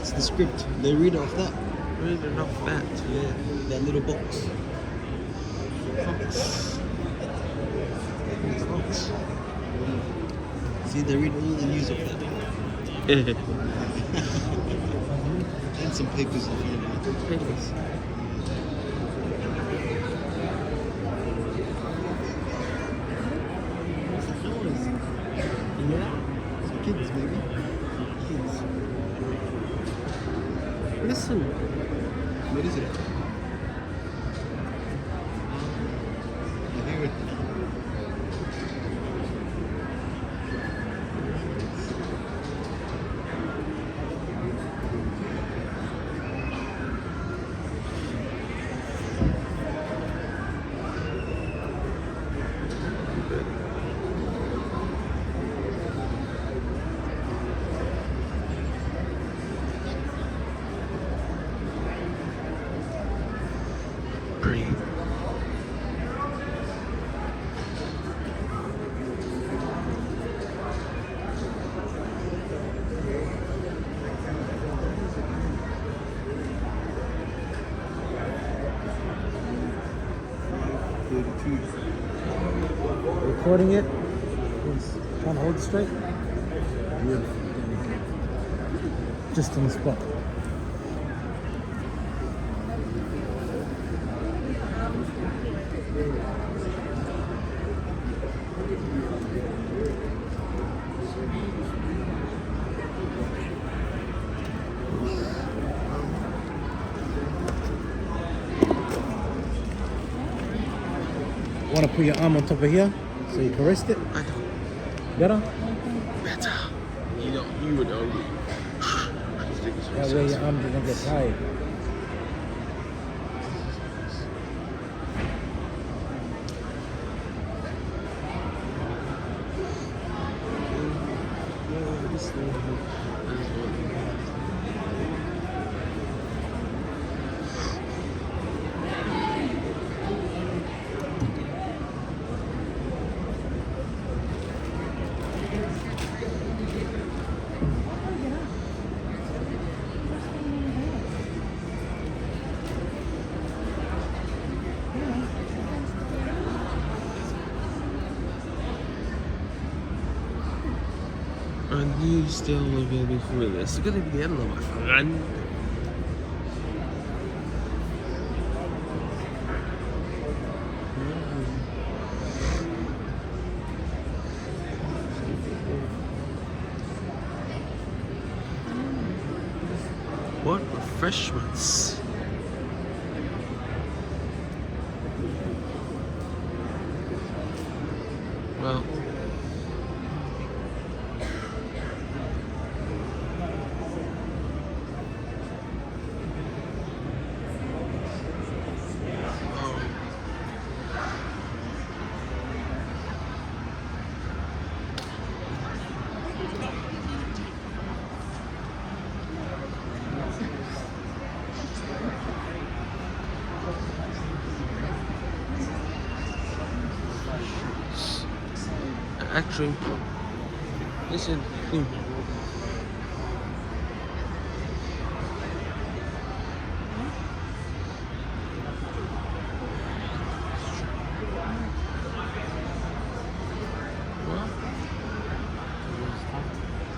That's the script. They read off that. Read it off that. Yeah, that little box. Fox. Fox. See, they read all the news off that. And some papers in front of it. Papers. Yeah. Some kids, maybe. Kids. Listen. What is it? I hear it. Breathe. Recording it. Trying to hold it straight. Beautiful. Just on the spot. Want to put your arm on top of here so you can rest it? I don't. Better? Better. You know, you would know. That way your arm doesn't get tired. And you still are going to be through this. It's going to be the end of my friend. What refreshments? Well, actually, listen. What?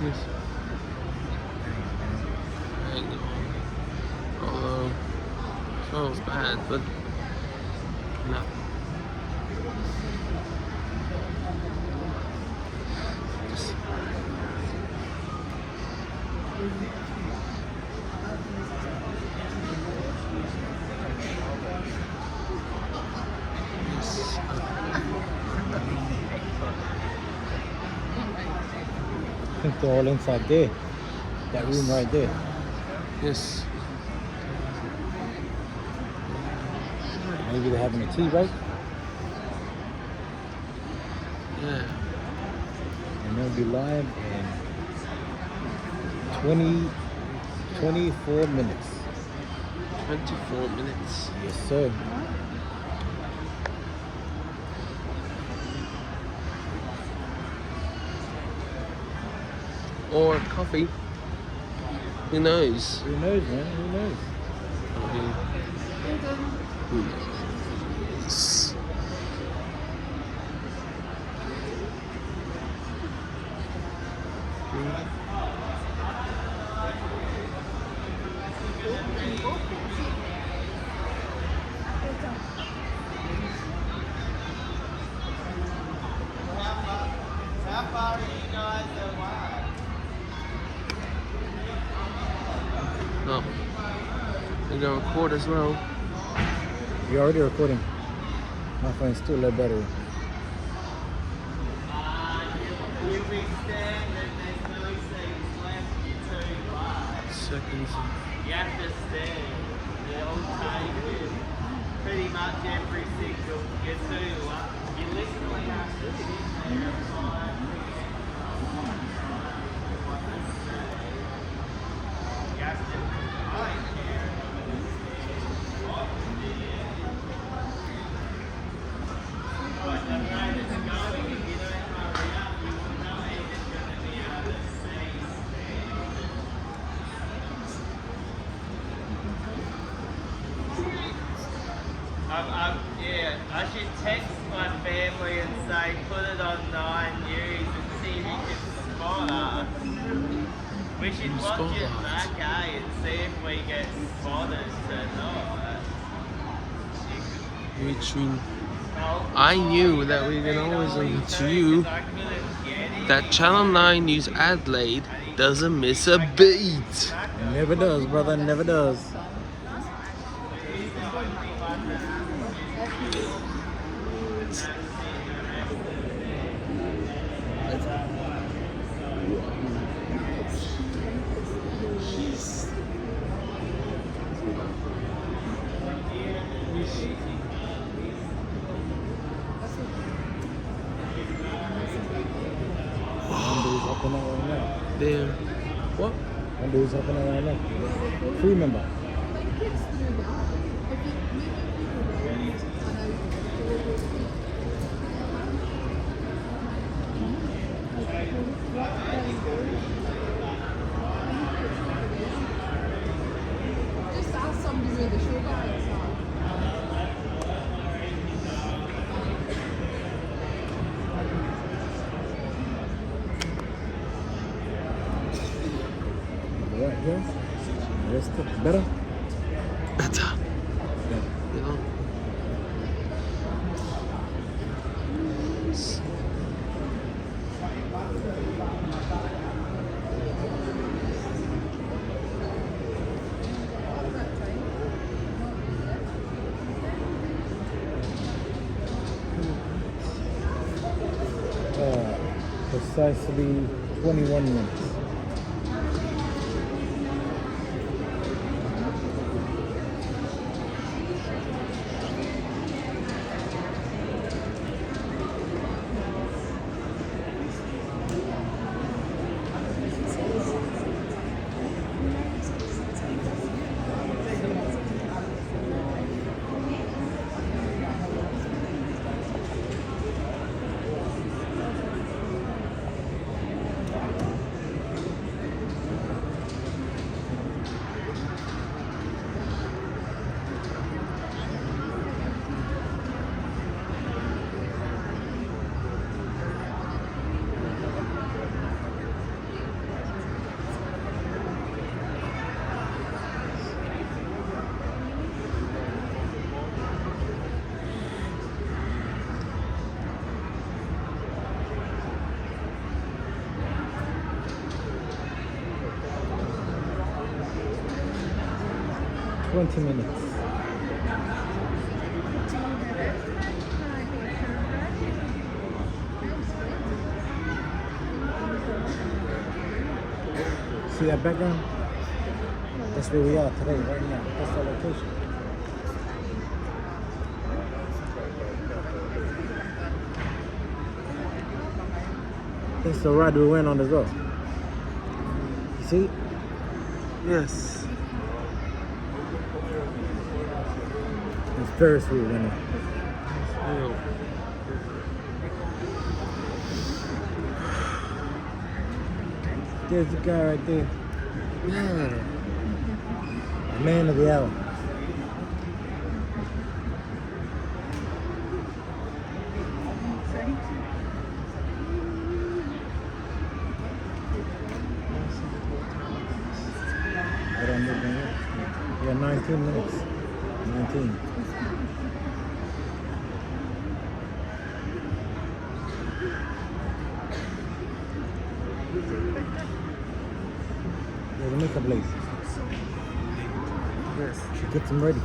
Yes. Hang on. Although, smells bad, but no. I think they're all inside there. That room right there. Yes. Maybe they're having a tea break. Yeah. And they'll be live in 24 minutes. 24 minutes. Yes, sir. Or coffee. Who knows? Who knows, man? Who knows? Who knows? Oh, you're gonna record as well. You're already recording. My phone's still low battery. Seconds. You have to stand. They'll take it. Pretty much every single you do. You literally have to sit there. You have to yeah, I should text my family and say put it on 9 News and see if you can spot us. We should watch it back, and see if we get spotted tonight. Which I knew that we can always listen to you. That Channel 9 News Adelaide doesn't miss a beat. Never does, brother. Never does. There. What? One dude's helping her right now. Free member. Just ask somebody where the Showgrounds are. Right here. Rest it. Better? Better. Yeah. You know? Precisely 21 minutes. $20 minutes. See that background? That's where we are today, right now. That's our location. That's the ride we went on as well. You see it? Yes. It's Ferris wheel went on. There's the guy right there. Yeah. The man of the hour. What I'm looking at? Yeah, 19 minutes. 19. Yeah, the makeup lady. Yes. She gets them ready.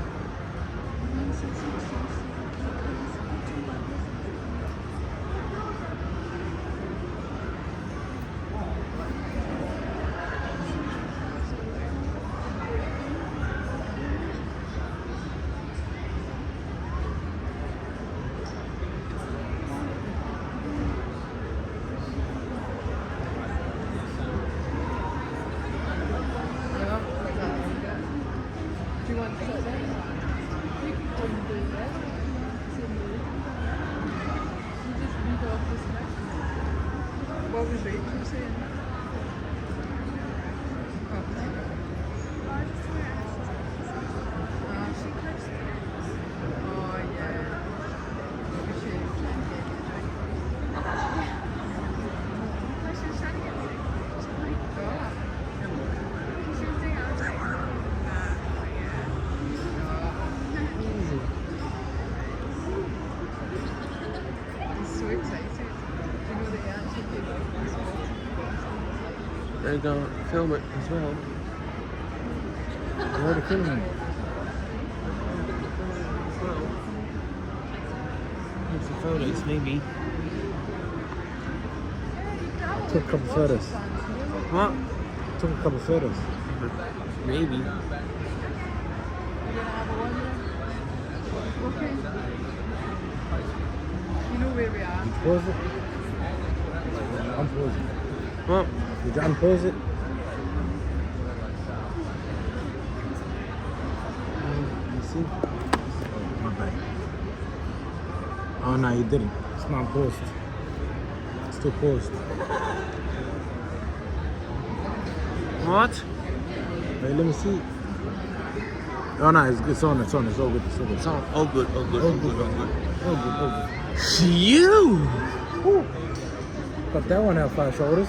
Do you want to sit there? You can go and do that. You just read off this next. What was Rachel saying? Oh, yeah. We should try and get it right. He's so excited. Do you know they actually gave out this whole They're gonna film it as well. They're already filming it. Take some photos, maybe. Took a couple photos. What? Took a couple photos. Maybe. You're gonna have a wander? Okay. You know where we are. Pause it. Unpause it. What? Did you unpause it? You see? Oh, my bad. Oh no, you didn't. It's not paused. It's still paused. What? Wait, let me see. Oh no, it's on. It's on. It's all good. It's all good. It's all good, all good, All all good, all good. All good. All good. You! Ooh. Got that one out 5 shoulders.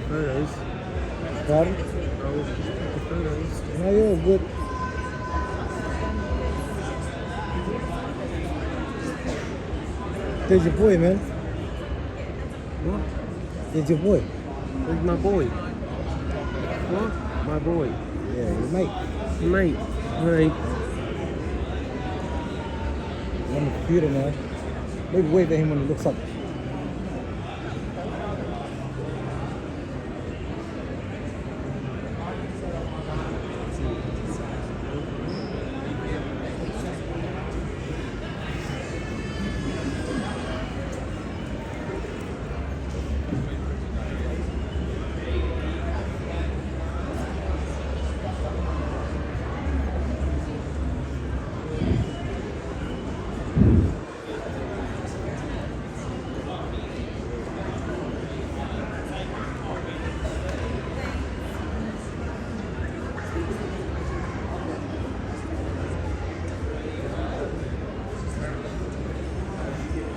Photos. Pardon? I was just taking photos. No, you're good. There's your boy, man. What? There's your boy. Where's my boy? What? My boy. Yeah, your mate. Mate. Mate. He's on the computer now. Maybe wave at him when he looks up.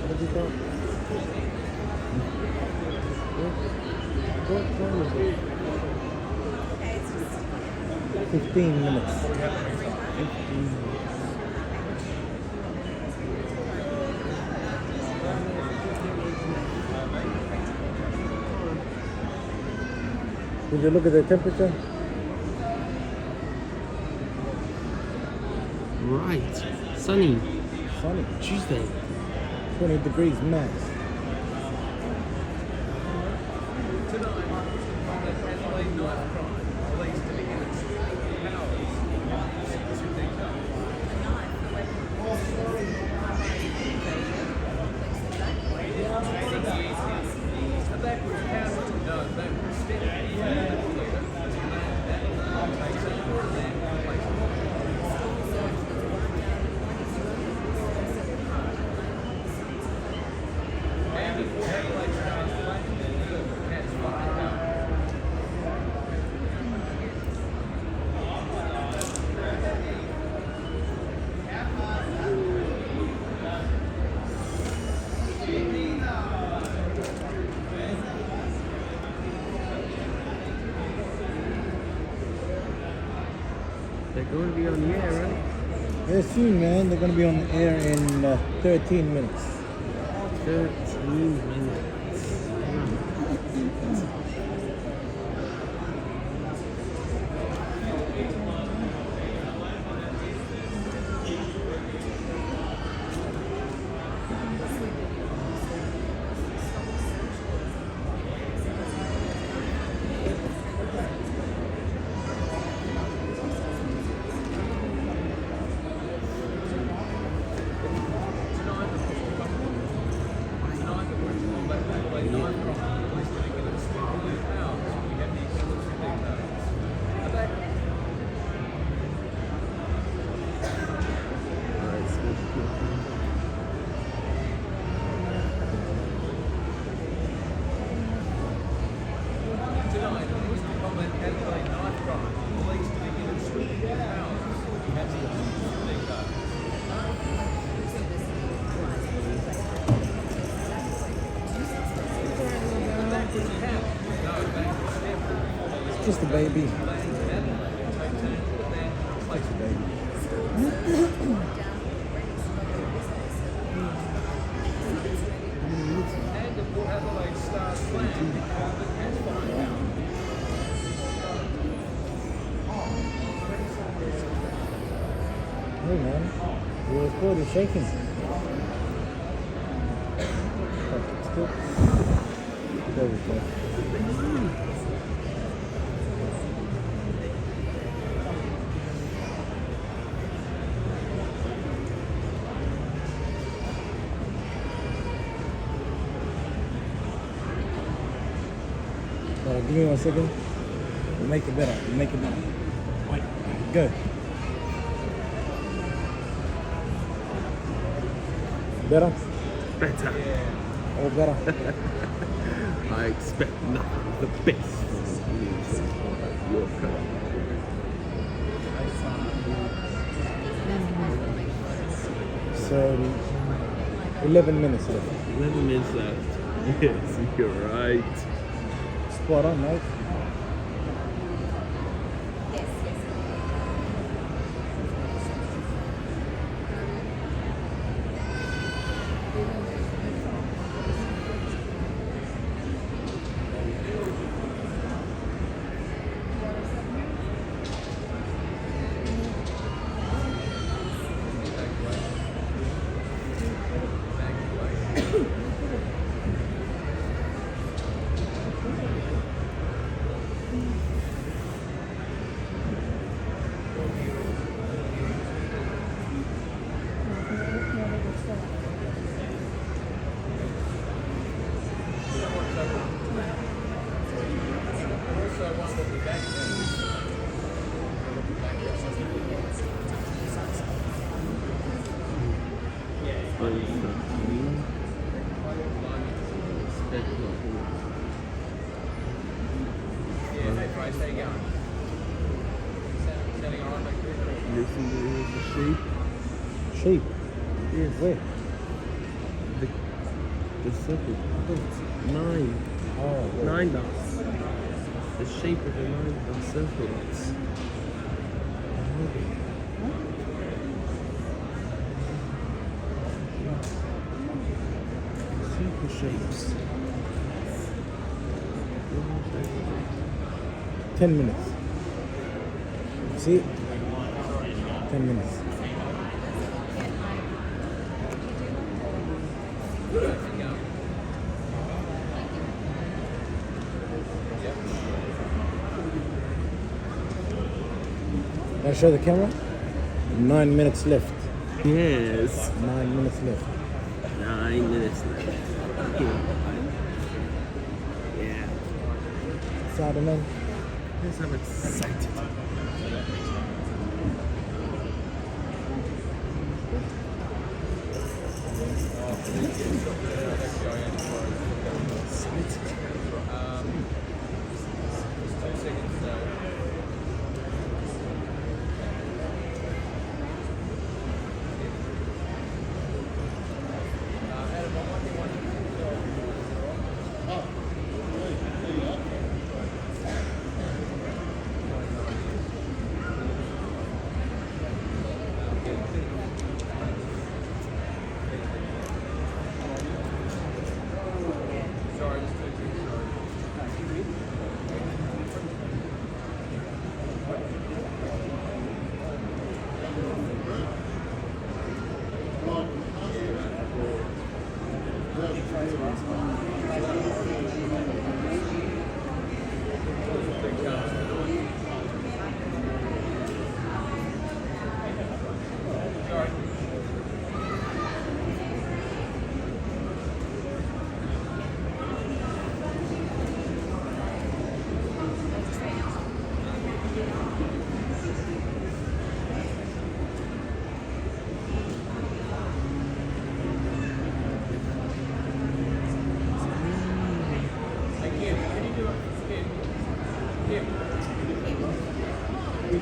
What you got? What time is it? 15 minutes. 15. Did you look at the temperature? Right. Sunny. Sunny. Tuesday. 20 degrees max. They're going to be on the air, right? Yeah, soon, man. They're gonna be on the air in 13 minutes. 13 minutes. It's just a baby. It's just a baby. Hey man, your record is shaking. Still. There we go. Give me 1 second. We'll make it better. We'll make it better. Wait. Go. Better? Better. Oh, better. I expect nothing but the best. Your color. So, 11 minutes left. 11 minutes left. Yes, you're right. Spot on, mate. Listen to the sheep. Sheep? Yes. Where? The circle. Dots. 9. Oh, where? 9 dots. The shape of the 9 dot circle dots. Circle shapes. 10 minutes. See? 10 minutes. Can I show the camera? 9 minutes left. Yes. 9 minutes left. 9 minutes left. excited, man. Yes, I'm excited.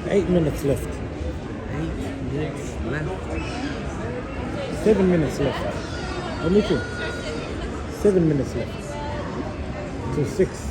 Eight minutes left. 8 minutes left. 7 minutes left. Oh, Mickey. 7 minutes left. To 6.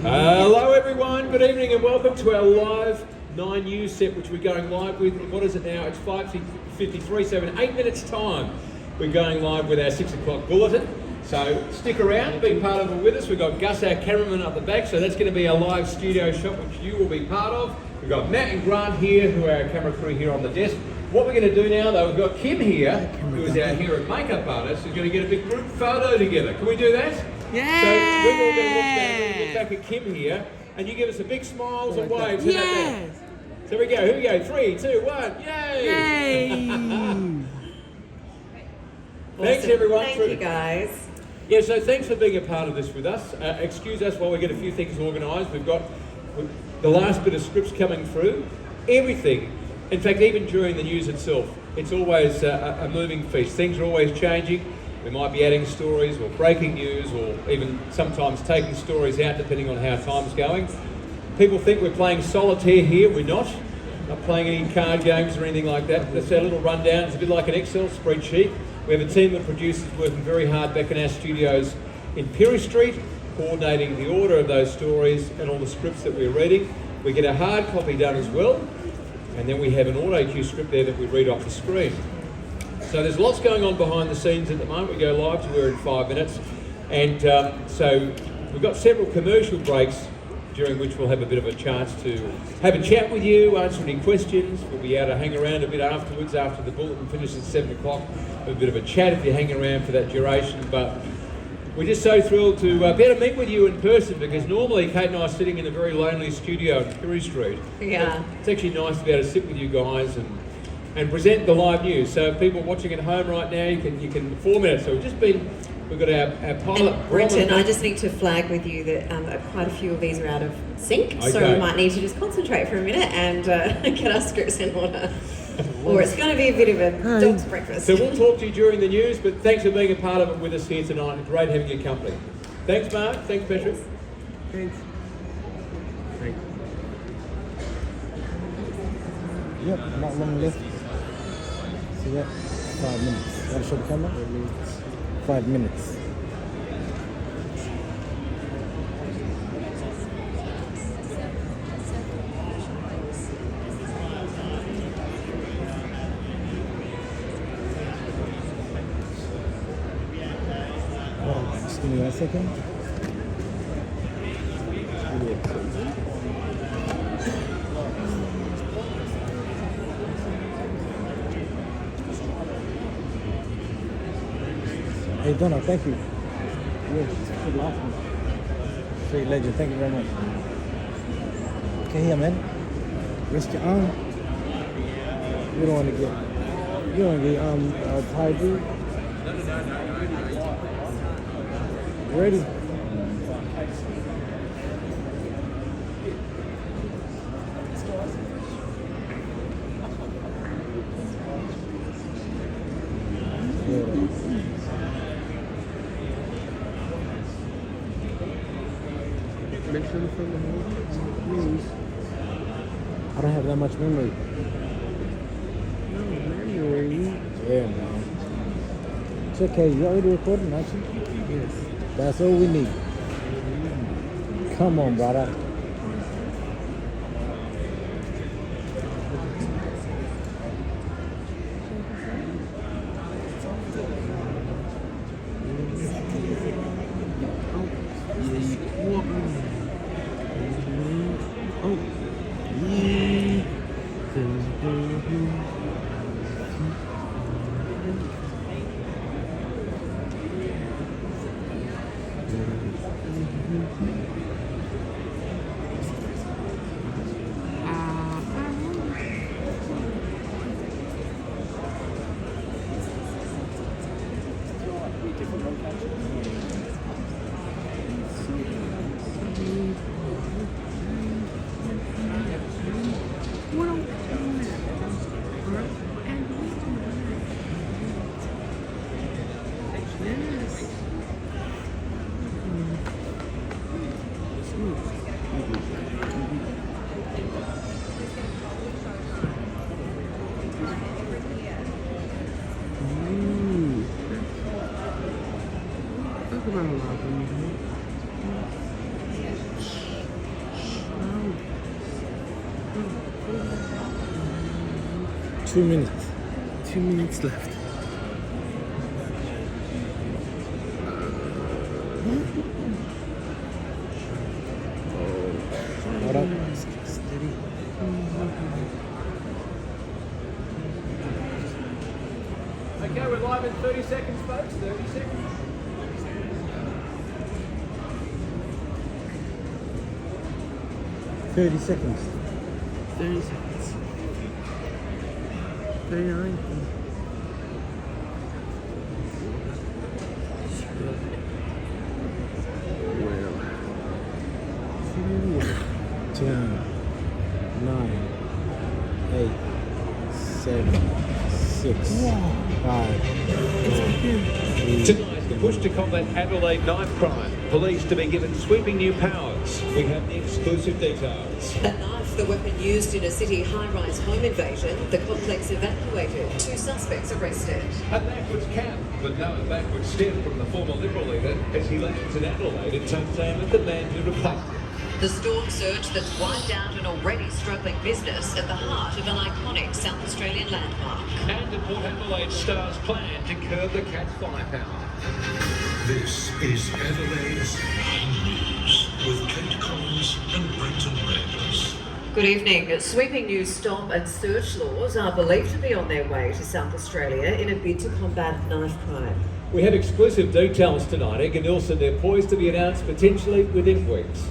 Hello everyone, good evening and welcome to our live 9 News set, which we're going live with. What is it now? It's 5:53, so in 8 minutes time we're going live with our 6 o'clock bulletin. So stick around, be part of it with us. We've got Gus, our cameraman, up the back, so that's going to be our live studio shot, which you will be part of. We've got Matt and Grant here, who are our camera crew here on the desk. What we're going to do now, though, we've got Kim here, who is our hair and makeup artist, who's going to get a big group photo together. Can we do that? Yeah. So we're all going to look back at Kim here, and you give us a big smiles and waves. Yes. So we go. Here we go. 3, 2, 1. Yay! Yay. Thanks everyone. Thank you guys. Yeah, so thanks for being a part of this with us. Excuse us while we get a few things organised. We've got the last bit of scripts coming through. Everything. In fact, even during the news itself, it's always a moving feast. Things are always changing. We might be adding stories or breaking news or even sometimes taking stories out depending on how time's going. People think we're playing solitaire here. We're not. Not playing any card games or anything like that. That's our little rundown. It's a bit like an Excel spreadsheet. We have a team of producers working very hard back in our studios in Perry Street, coordinating the order of those stories and all the scripts that we're reading. We get a hard copy done as well, and then we have an auto cue script there that we read off the screen. So there's lots going on behind the scenes at the moment. We go live to we're in 5 minutes, and so we've got several commercial breaks during which we'll have a bit of a chance to have a chat with you, answer any questions. We'll be able to hang around a bit afterwards, after the bulletin finishes at 7 o'clock. Have a bit of a chat if you hang around for that duration. But we're just so thrilled to be able to meet with you in person, because normally Kate and I are sitting in a very lonely studio in Perry Street. Yeah. It's actually nice to be able to sit with you guys and present the live news. So if people watching at home right now, you can 4 minutes. So we've got our pilot. And Brenton, I just need to flag with you that quite a few of these are out of sync, so Okay. we might need to just concentrate for a minute and get our scripts in order. Or it's going to be a bit of a dog's breakfast. So we'll talk to you during the news, but thanks for being a part of it with us here tonight. It's great having your company. Thanks, Mark. Thanks, Patrick. Thanks. Yep, not long left. See that? 5 minutes. Want to show the camera? 5 minutes. Oh, just give me 1 second. Hey, Donna, thank you. You're a last one. Straight legend. Thank you very much. Okay, here, man. Rest your arm. You don't want to get tied, dude. Ready? I don't have that much memory. Yeah, man. It's okay. You already recording, aren't you? Yes. That's all we need. Come on, brother. Two minutes left. Hold up. Steady. Okay, we're live in 30 seconds, folks. 30 seconds. $30 seconds. 30 seconds. 39. Well. 10, 9, 8, 7, 6, 5, 4, 3. Tonight, the push to combat Adelaide knife crime. Police to be given sweeping new powers. We have the exclusive details. A knife, the weapon used in a city high-rise home invasion. The complex evacuated. 2 suspects arrested. A backwards cap, but no backward step from the former Liberal leader as he lands in Adelaide and takes aim at the man who replaced him. The storm surge that's wiped out an already struggling business at the heart of an iconic South Australian landmark. And the Port Adelaide Star's plan to curb the cat's firepower. This is Adelaide's News with Kate Collins and Brenton Randers. Good evening. Sweeping new stop and search laws are believed to be on their way to South Australia in a bid to combat knife crime. We have exclusive details tonight. Egg and Nilsson, they're poised to be announced potentially within weeks.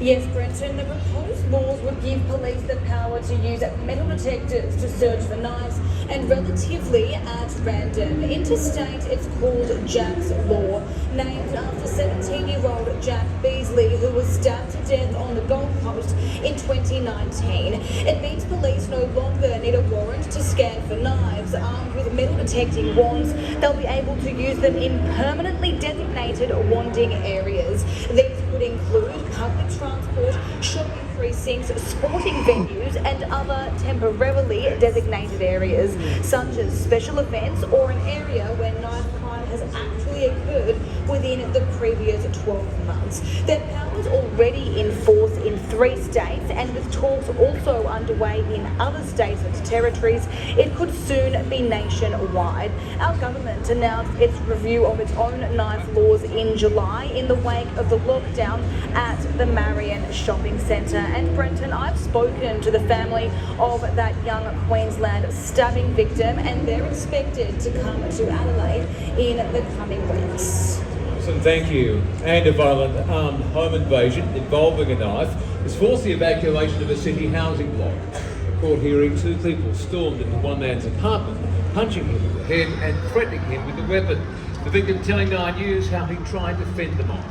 Yes, Brenton, the proposed laws would give police the power to use metal detectors to search for knives and relatively at random. Interstate, it's called Jack's Law, named after 17-year-old Jack Beasley, who was stabbed to death on the Gold Coast in 2019. It means police no longer need a warrant to scan for knives. Armed with metal detecting wands, they'll be able to use them in permanently designated wanding areas. These would include public transport, shopping precincts, sporting venues and other temporarily designated areas, such as special events or an area where knife crime has actually occurred, within the previous 12 months. Their power's already in force in 3 states, and with talks also underway in other states and territories, it could soon be nationwide. Our government announced its review of its own knife laws in July in the wake of the lockdown at the Marion Shopping Centre. And Brenton, I've spoken to the family of that young Queensland stabbing victim, and they're expected to come to Adelaide in the coming weeks. Awesome, thank you. And a violent armed home invasion involving a knife has forced the evacuation of a city housing block. A court hearing, 2 people stormed into one man's apartment, punching him in the head and threatening him with a weapon. The victim telling 9 News how he tried to fend them off.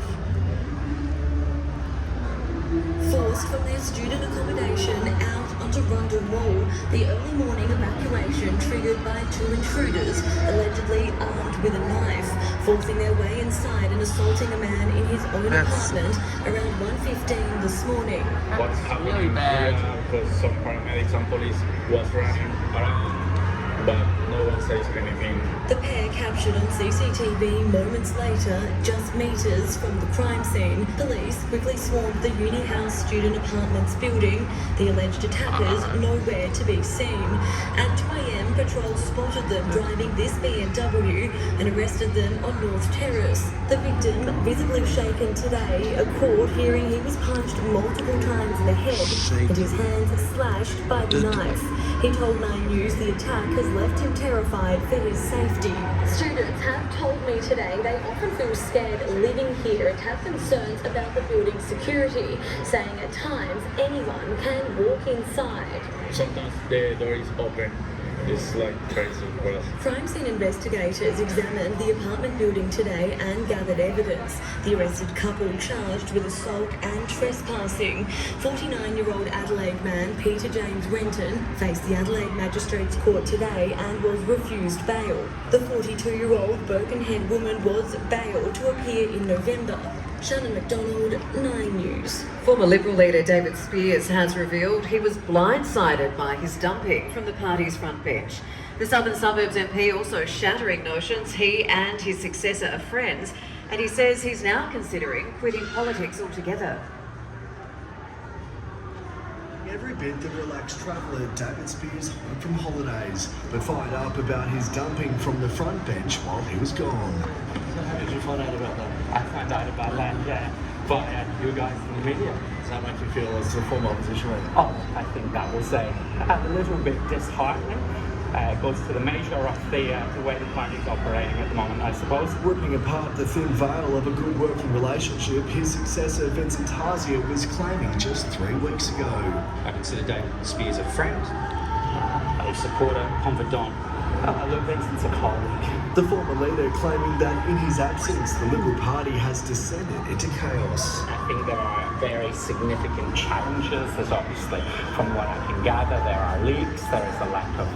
Forced from their student accommodation out onto Rundle Mall, the early morning evacuation triggered by 2 intruders, allegedly armed with a knife, forcing their way inside and assaulting a man in his own apartment around 1:15 this morning. What's really bad? Because some paramedics and police was running around, but no one says anything. The pair captured on CCTV moments later, just metres from the crime scene. Police quickly swarmed the Uni House student apartments building, the alleged attackers nowhere to be seen. At 2 a.m, patrols spotted them driving this BMW and arrested them on North Terrace. The victim, visibly shaken today, a court hearing he was punched multiple times in the head and his hands slashed by the knife. He told 9 News the attack has left him terrified for his safety. Students have told me today they often feel scared living here and have concerns about the building's security, saying at times anyone can walk inside. Sometimes the door is open. It's like crazy for us. Crime scene investigators examined the apartment building today and gathered evidence. The arrested couple charged with assault and trespassing. 49-year-old Adelaide man Peter James Renton faced the Adelaide Magistrates Court today and was refused bail. The 42-year-old Birkenhead woman was bailed to appear in November. Shannon McDonald, 9 News. Former Liberal leader David Speers has revealed he was blindsided by his dumping from the party's front bench. The Southern Suburbs MP also shattering notions he and his successor are friends, and he says he's now considering quitting politics altogether. Every bit the relaxed traveller David Speers home from holidays, but fired up about his dumping from the front bench while he was gone. So how did you find out about that? I found out about that, via you guys in the media. So how much you feel as the former opposition leader? Oh, I think that was a little bit disheartening. Goes to the measure of the way the party is operating at the moment, I suppose. Ripping apart the thin veil of a good working relationship, his successor Vincent Tarzia was claiming just 3 weeks ago. I consider David Speers a friend, a supporter, confidant. Look, Vincent's a colleague. The former leader claiming that in his absence, the Liberal Party has descended into chaos. I think there are very significant challenges. There's obviously, from what I can gather, there are leaks, there is a lack of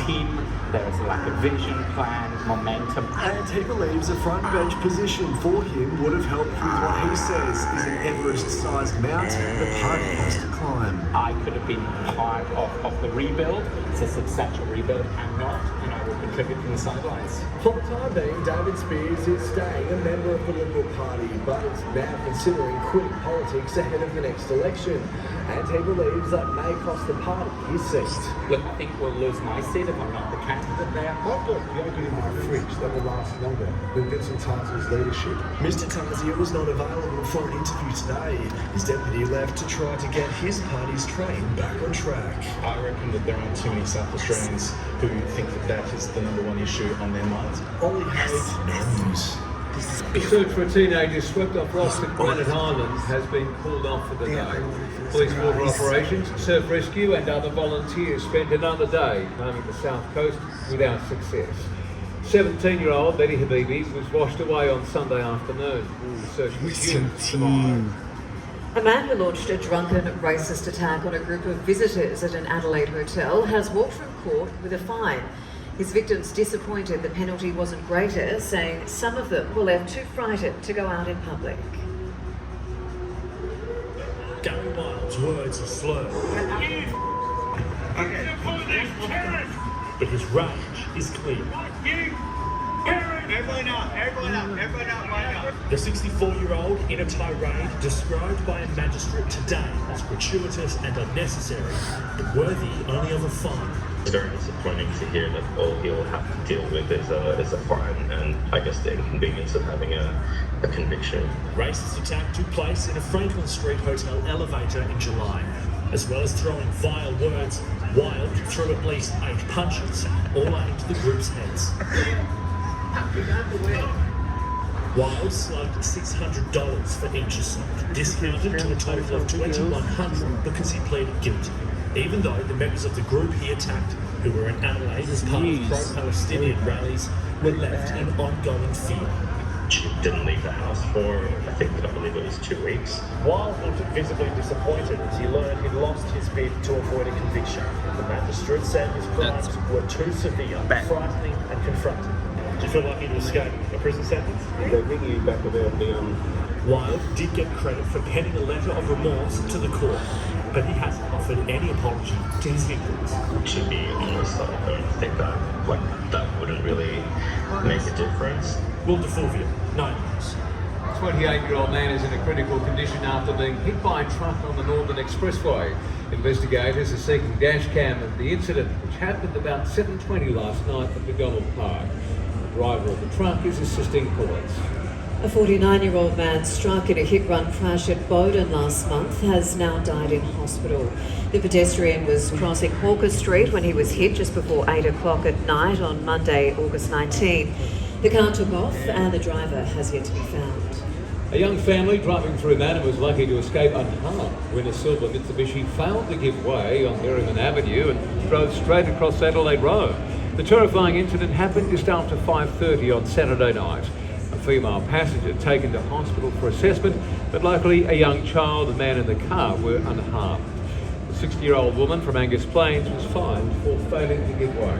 team, there is a lack of vision, plan, momentum. And he believes a front bench position for him would have helped with what he says is an Everest-sized mountain the party has to climb. I could have been part of the rebuild. It's a substantial rebuild. I'm not, and I will contribute from the sidelines. For the time being, David Speers is staying a member of the Liberal Party, but is now considering quitting politics ahead of the next election. And he believes that may cost the party his seat. Look, I think we'll lose my seat if I'm not the candidate there. I've got yogurt in my fridge that will last longer than Vincent Tarzia's leadership. Mr Tarzia was not available for an interview today. His deputy left to try to get his party's train back on track. I reckon that there aren't too many South Australians who think that is the #1 issue on their minds. Ollie Hayes, 9 News. The search for a teenager swept off Ross at Granite Island has been called off for the day. Police water operations, surf rescue and other volunteers spent another day combing the south coast without success. 17-year-old Betty Habibi was washed away on Sunday afternoon. The search resumed tomorrow. A man who launched a drunken racist attack on a group of visitors at an Adelaide hotel has walked from court with a fine. His victims disappointed the penalty wasn't greater, saying some of them were left too frightened to go out in public. Gary Wild's words are slurred. But his rage is clear. Everyone up, line up. The 64-year-old, in a tirade described by a magistrate today as gratuitous and unnecessary, but worthy only of a fine. It's very disappointing to hear that all he'll have to deal with is a fine and I guess the inconvenience of having a conviction. Racist attack took place in a Franklin Street hotel elevator in July. As well as throwing vile words, Wild threw at least 8 punches, all aimed at the group's heads. Wild slugged $600 for each assault, discounted to a total of $2,100 because he pleaded guilty. Even though the members of the group he attacked, who were in Adelaide as part of pro-Palestinian rallies, were left in ongoing fear. She didn't leave the house for, I believe it was 2 weeks. Wild looked visibly disappointed as he learned he'd lost his bid to avoid a conviction. The magistrate said his crimes were too severe, frightening and confronting. Do you feel like he'd escape a prison sentence? They bring you back about the Wild did get credit for penning a letter of remorse to the court, but he hasn't offered any apology to his victims. To be honest, I don't think that wouldn't really make a difference. Will DeFulvio, 9 News. 28-year-old man is in a critical condition after being hit by a truck on the Northern Expressway. Investigators are seeking dash cam of the incident, which happened about 7:20 last night at McDonald Park. The driver of the truck is assisting police. A 49-year-old man struck in a hit-run crash at Bowden last month has now died in hospital. The pedestrian was crossing Hawker Street when he was hit just before 8 o'clock at night on Monday, August 19. The car took off and the driver has yet to be found. A young family driving through Manning was lucky to escape unharmed when a silver Mitsubishi failed to give way on Merriman Avenue and drove straight across Adelaide Road. The terrifying incident happened just after 5:30 on Saturday night. A female passenger taken to hospital for assessment, but luckily a young child and man in the car were unharmed. The 60-year-old woman from Angus Plains was fined for failing to give way.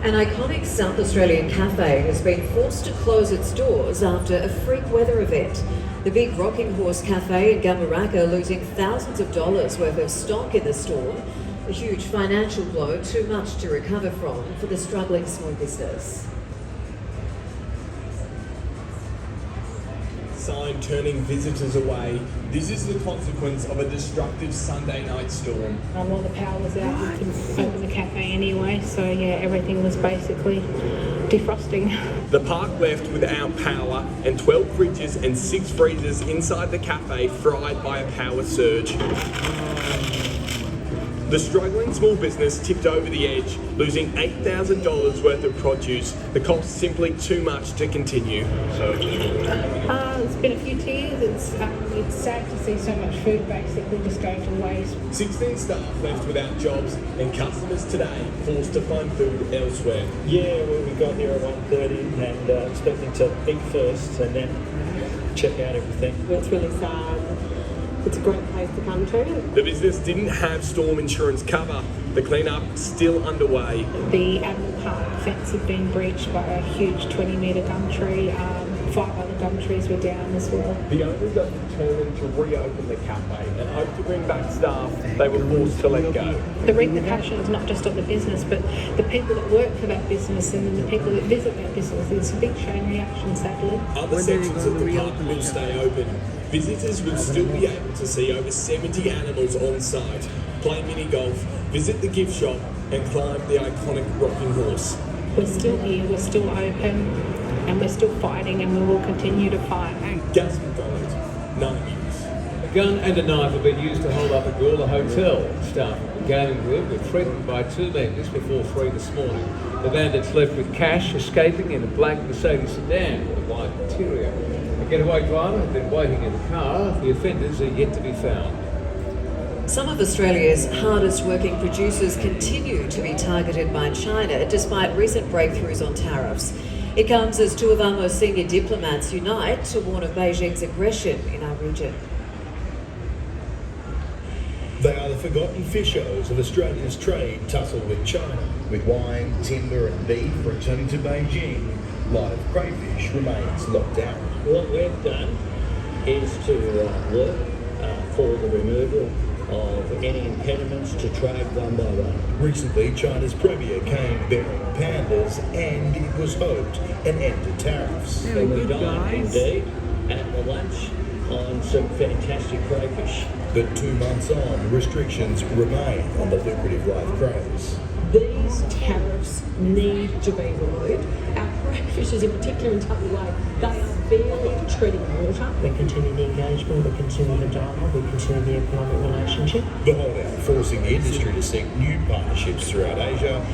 An iconic South Australian cafe has been forced to close its doors after a freak weather event. The Big Rocking Horse Cafe in Gamaraka losing thousands of dollars worth of stock in the storm. A huge financial blow, too much to recover from for the struggling small business. Sign turning visitors away. This is the consequence of a destructive Sunday night storm. While the power was out, we couldn't open the cafe anyway, so yeah, everything was basically defrosting. The park left without power and 12 fridges and 6 freezers inside the cafe fried by a power surge. The struggling small business tipped over the edge, losing $8,000 worth of produce. The cost simply too much to continue. It's been a few tears. It's sad to see so much food basically just going to waste. 16 staff left without jobs and customers today forced to find food elsewhere. Yeah, well, we got here at 1:30 and expecting to eat first and then check out everything. It's really sad. It's a great place to come to. The business didn't have storm insurance cover. The clean-up still underway. The Adelaide Park fence had been breached by a huge 20-metre gum tree. 5 other gum trees were down as well. The owners are determined to reopen the cafe and hope to bring back staff they were forced to let go. The repercussions not just on the business, but the people that work for that business and then the people that visit that business. There's a big chain reaction, sadly. Other sections of the park will stay open. Visitors will still be able to see over 70 animals on site, play mini golf, visit the gift shop and climb the iconic rocking horse. We're still here, we're still open, and we're still fighting, and we will continue to fight. Gas McDonald, 9 News. A gun and a knife have been used to hold up a Gawler hotel. Staff of the gaming group were threatened by 2 men just before 3 this morning. The bandits left with cash, escaping in a black Mercedes sedan with a white interior. The getaway driver had been waiting in the car. The offenders are yet to be found. Some of Australia's hardest working producers continue to be targeted by China despite recent breakthroughs on tariffs. It comes as 2 of our most senior diplomats unite to warn of Beijing's aggression in our region. They are the forgotten fishers of Australia's trade tussle with China. With wine, timber and beef returning to Beijing, live crayfish remains locked out. What we've done is to work for the removal of any impediments to trade one by one. Recently, China's premier came bearing pandas, and it was hoped an end to tariffs. And we dined indeed at the lunch on some fantastic crayfish. But 2 months on, restrictions remain on the lucrative live craze. These tariffs need to be removed. Our crayfishers in particular in WA, they are barely treading water. We continue the engagement, we continue the dialogue, we continue the economic relationship. The holdout forcing the industry to seek new partnerships throughout Asia,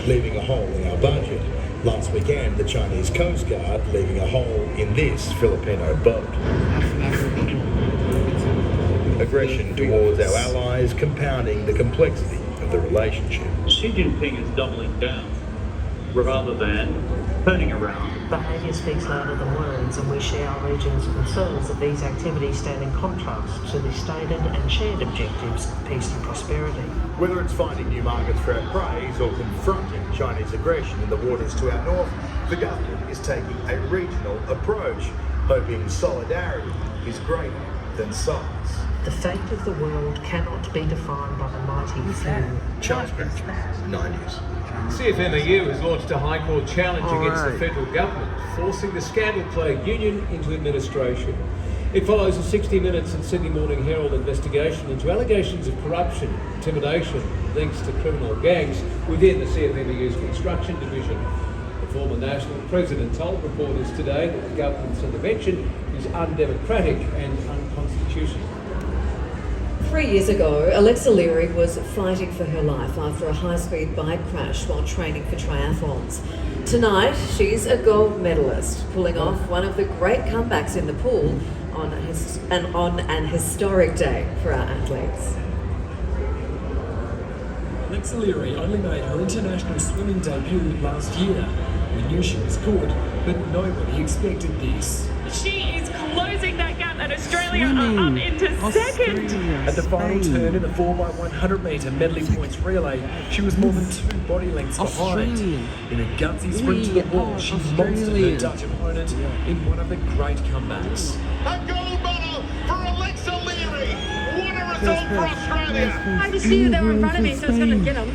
leaving a hole in our budget. Last weekend, the Chinese Coast Guard leaving a hole in this Filipino boat. Aggression towards our allies compounding the complexity of the relationship. Xi Jinping is doubling down rather than turning around. Behaviour speaks louder than words, and we share our region's concerns that these activities stand in contrast to the stated and shared objectives of peace and prosperity. Whether it's finding new markets for our praise or confronting Chinese aggression in the waters to our north, the government is taking a regional approach, hoping solidarity is greater than size. The fate of the world cannot be defined by the mighty few. Charles Crouch, 9 News. CFMEU has launched a High Court challenge against the federal government, forcing the scandal-plagued union into administration. It follows a 60 Minutes and Sydney Morning Herald investigation into allegations of corruption, intimidation, links to criminal gangs within the CFMEU's construction division. The former national president told reporters today that the government's intervention is undemocratic and unconstitutional. 3 years ago, Alexa Leary was fighting for her life after a high-speed bike crash while training for triathlons. Tonight, she's a gold medalist, pulling off one of the great comebacks in the pool on an historic day for our athletes. Alexa Leary only made her international swimming debut last year. We knew she was good, but nobody expected this. She is closing that gap, and Australia are up into second. At the final turn in the 4x100 metre medley points relay, she was more than 2 body lengths behind. In a gutsy sprint to the wall, she monstered her Dutch opponent in one of the great comebacks. A gold medal for Alexa Leary. What a result for Australia. I just knew they were in front of me, so I was going to get them.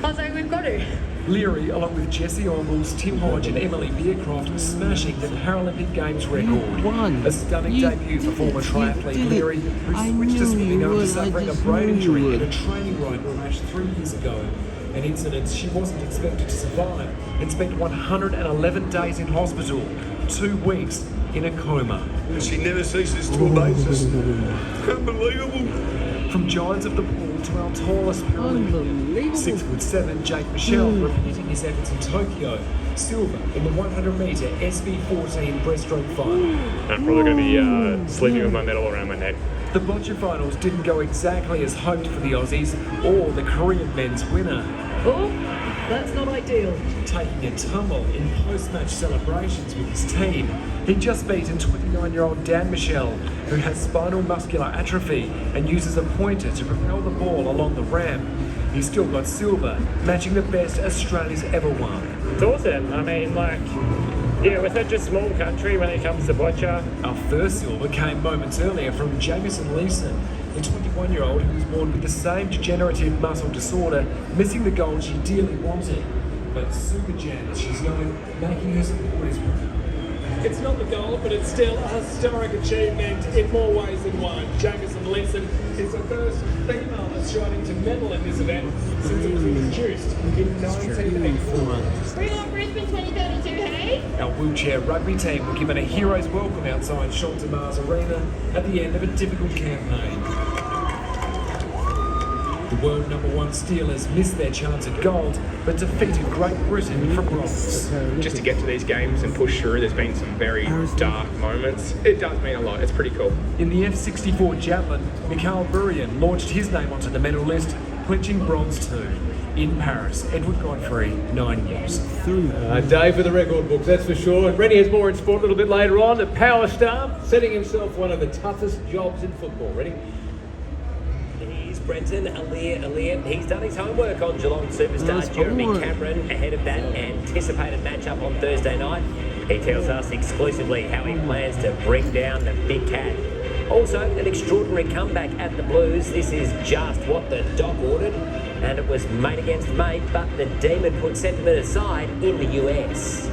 I was like, we've got to. Leary, along with Jessie Ongles, Tim Hodge and Emily Beercroft, smashing the Paralympic Games record. A stunning debut for former triathlete Leary, who switched to swimming after suffering a brain injury in a training ride crash 3 years ago. An incident she wasn't expected to survive and spent 111 days in hospital, 2 weeks in a coma. She never ceases to amaze us. Unbelievable. From giants of the pool to our tallest Paralympian, 6'7" Jake Michelle repeating his efforts in Tokyo, silver in the 100 metre SB14 breaststroke final. I'm probably going to be sleeping with my medal around my neck. The bocce finals didn't go exactly as hoped for the Aussies or the Korean men's winner. Oh, that's not ideal. Taking a tumble in post-match celebrations with his team. He'd just beaten 29-year-old Dan Michel, who has spinal muscular atrophy and uses a pointer to propel the ball along the ramp. He's still got silver, matching the best Australia's ever won. It's awesome. I mean, yeah, we're such a small country when it comes to bocce. Our first silver came moments earlier from Jamison Leeson, the 21-year-old who was born with the same degenerative muscle disorder, missing the gold she dearly wanted. But Super Jan, as she's known, making her supporters proud. It's not the gold, but it's still a historic achievement in more ways than one. Jamison Leeson is the first female Australian to medal in this event since it was introduced in 1984. Bring on Brisbane 2032, hey? Our wheelchair rugby team were given a hero's welcome outside Sholto Mars Arena at the end of a difficult campaign. The world #1 Steelers missed their chance at gold, but defeated Great Britain for bronze. Just to get to these games and push through, there's been some very dark moments. It does mean a lot. It's pretty cool. In the F64 javelin, Mikhail Burian launched his name onto the medal list, clinching bronze too. In Paris, Edward Godfrey, 9 News. A day for the record books, that's for sure. And Rennie has more in sport a little bit later on. The power star setting himself one of the toughest jobs in football. Ready? Brenton Alier, he's done his homework on Geelong superstar Jeremy Cameron ahead of that anticipated matchup on Thursday night. He tells us exclusively how he plans to bring down the big cat. Also, an extraordinary comeback at the Blues. This is just what the Doc ordered, and it was mate against mate, but the Demon put sentiment aside in the US.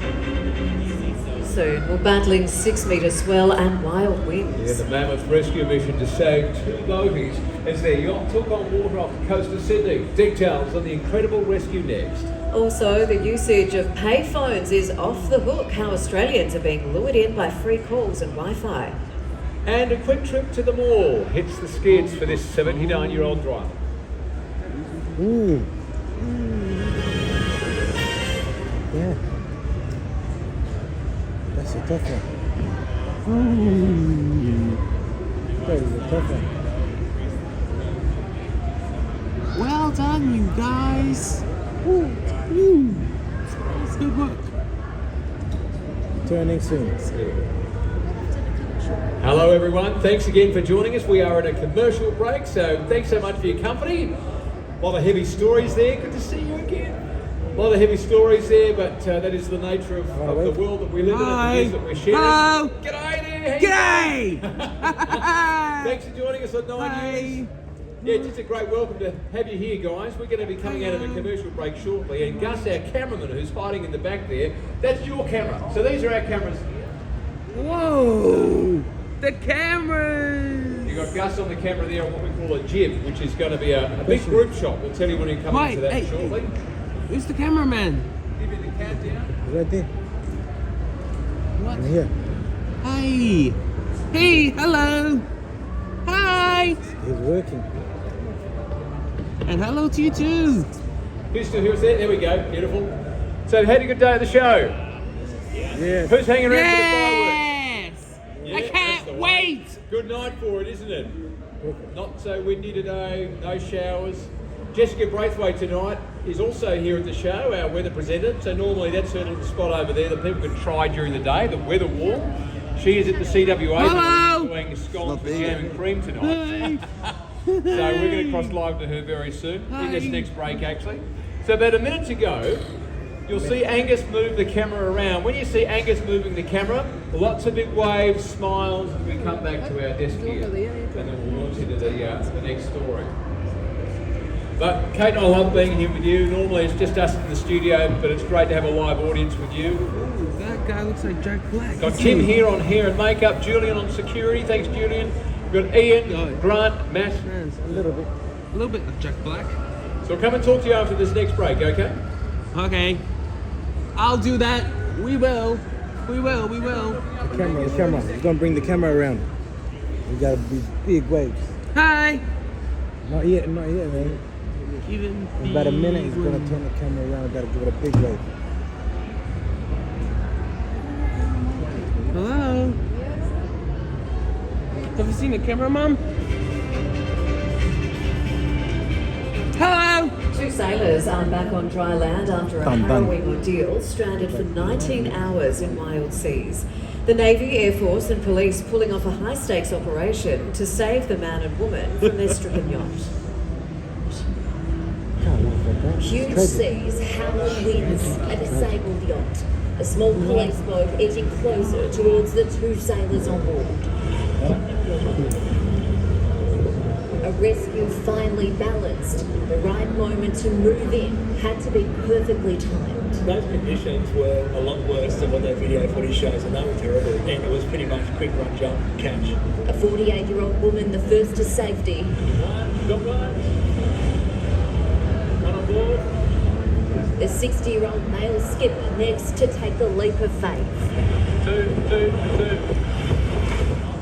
Soon, we're battling 6-metre swell and wild winds. Yeah, the Mammoth rescue mission to save 2 bogies as their yacht took on water off the coast of Sydney. Details on the incredible rescue next. Also, the usage of payphones is off the hook. How Australians are being lured in by free calls and Wi-Fi. And a quick trip to the mall hits the skids for this 79-year-old driver. Ooh. Yeah. That's a tough one. Ooh. That is a tough one. Well done, you guys. Ooh. Ooh. That's good work. Turning soon. Hello everyone, thanks again for joining us. We are at a commercial break, so thanks so much for your company. A lot of heavy stories there, good to see you again. A lot of heavy stories there, but that is the nature of the world that we live in and the news that we're sharing. Hello. G'day there. G'day. Thanks for joining us on 9 News. Yeah, just a great welcome to have you here, guys. We're going to be coming out of a commercial break shortly, and Gus, our cameraman, who's hiding in the back there, that's your camera. So these are our cameras. Whoa! The cameras! You've got Gus on the camera there on what we call a jib, which is going to be a big group shot. We'll tell you when you come into that shortly. Who's the cameraman? Give you the countdown. Right there. What? I'm here. Hi! Hey, hello! Hi! He's working. And hello to you too! Who's still here? There we go. Beautiful. So, had a good day at the show? Yeah. Who's hanging around Yes! for the fireworks? I can't wait! Good night for it, isn't it? Not so windy today, no showers. Jessica Braithwaite tonight is also here at the show, our weather presenter. So normally that's her little spot over there that people can try during the day, the weather wall. She is at the CWA doing scones with jam and cream tonight. So we're going to cross live to her very soon, in this next break actually. So about a minute to go, you'll see Angus move the camera around. When you see Angus moving the camera, lots of big waves, smiles as we come back to our desk here. And then we'll launch into the next story. But Kate and I love being here with you. Normally it's just us in the studio, but it's great to have a live audience with you. Ooh, that guy looks like Jack Black. Got Tim here on hair and makeup, Julian on security. Thanks, Julian. We've got Ian, Grant, Matt. A little bit like Jack Black. So we'll come and talk to you after this next break, okay? Okay. I'll do that. We will. We will. We will. The camera. We're gonna bring the camera around. We gotta be big waves. Hi. Not yet, man. Even In about a minute, he's gonna turn the camera around. Gotta give it a big wave. Hello. Have you seen the camera, Mom? Hello. 2 sailors are back on dry land after a harrowing ordeal, stranded for 19 hours in wild seas. The Navy, Air Force and police pulling off a high-stakes operation to save the man and woman from their stricken yacht. Huge seas, howling winds, a disabled yacht. A small police boat edging closer towards the 2 sailors on board. A rescue finally balanced. The right moment to move in had to be perfectly timed. Those conditions were a lot worse than what that video footage shows, and they were terrible. And it was pretty much quick run, jump, catch. A 48-year-old woman, the first to safety. Got one. One on board. The 60-year-old male skipper next to take the leap of faith. Two.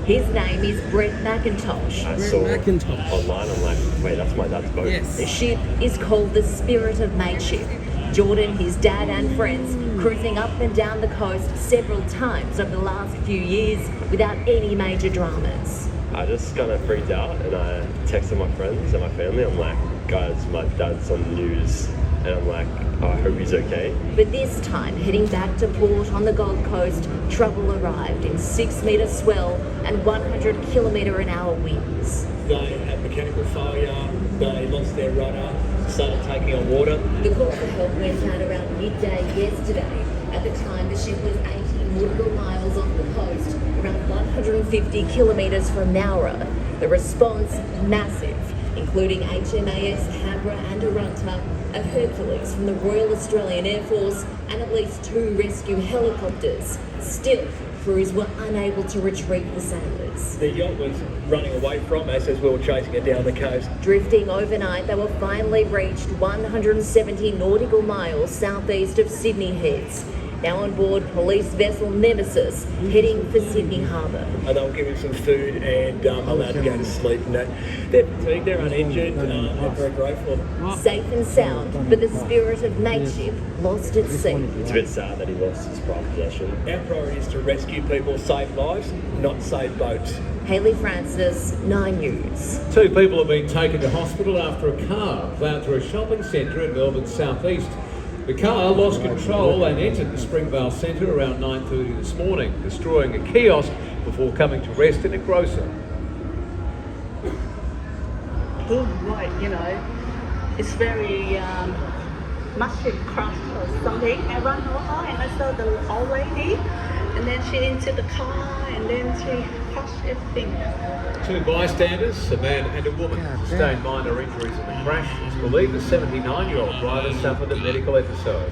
His name is Brett McIntosh. I saw online, I'm like, wait, that's my dad's boat. Yes. The ship is called the Spirit of Mateship. Jordan, his dad and friends cruising up and down the coast several times over the last few years without any major dramas. I just kind of freaked out and I texted my friends and my family. I'm like, guys, my dad's on the news. And I'm like, oh, I hope he's okay. But this time, heading back to port on the Gold Coast, trouble arrived in 6-metre swell and 100km/h winds. They had mechanical failure, they lost their rudder, started taking on water. The call for help went out around midday yesterday. At the time, the ship was 80 nautical miles off the coast, around 150 kilometres from Nowra. The response massive, including HMAS Habra and Arunta, a Hercules from the Royal Australian Air Force, and at least 2 rescue helicopters. Still, crews were unable to retrieve the sailors. The yacht was running away from us as we were chasing it down the coast. Drifting overnight, they were finally reached 170 nautical miles southeast of Sydney Heads. Now on board police vessel Nemesis, heading for Sydney Harbour. And they were given some food and allowed to go to sleep. And they're fatigued, they're uninjured, I'm very grateful. Safe and sound, but the spirit of mateship lost at sea. It's a bit sad that he lost his prized possession. Our priority is to rescue people, save lives, not save boats. Hayley Francis, 9 News. 2 people have been taken to hospital after a car ploughed through a shopping centre in Melbourne's southeast. The car lost control and entered the Springvale Centre around 9:30 this morning, destroying a kiosk before coming to rest in a grocer. It's very mushroom crust or something. I ran over and I saw the old lady, and then she into the car, and then she crushed everything. 2 bystanders, a man and a woman, sustained minor injuries in the crash. It's believed the 79-year-old driver suffered a medical episode.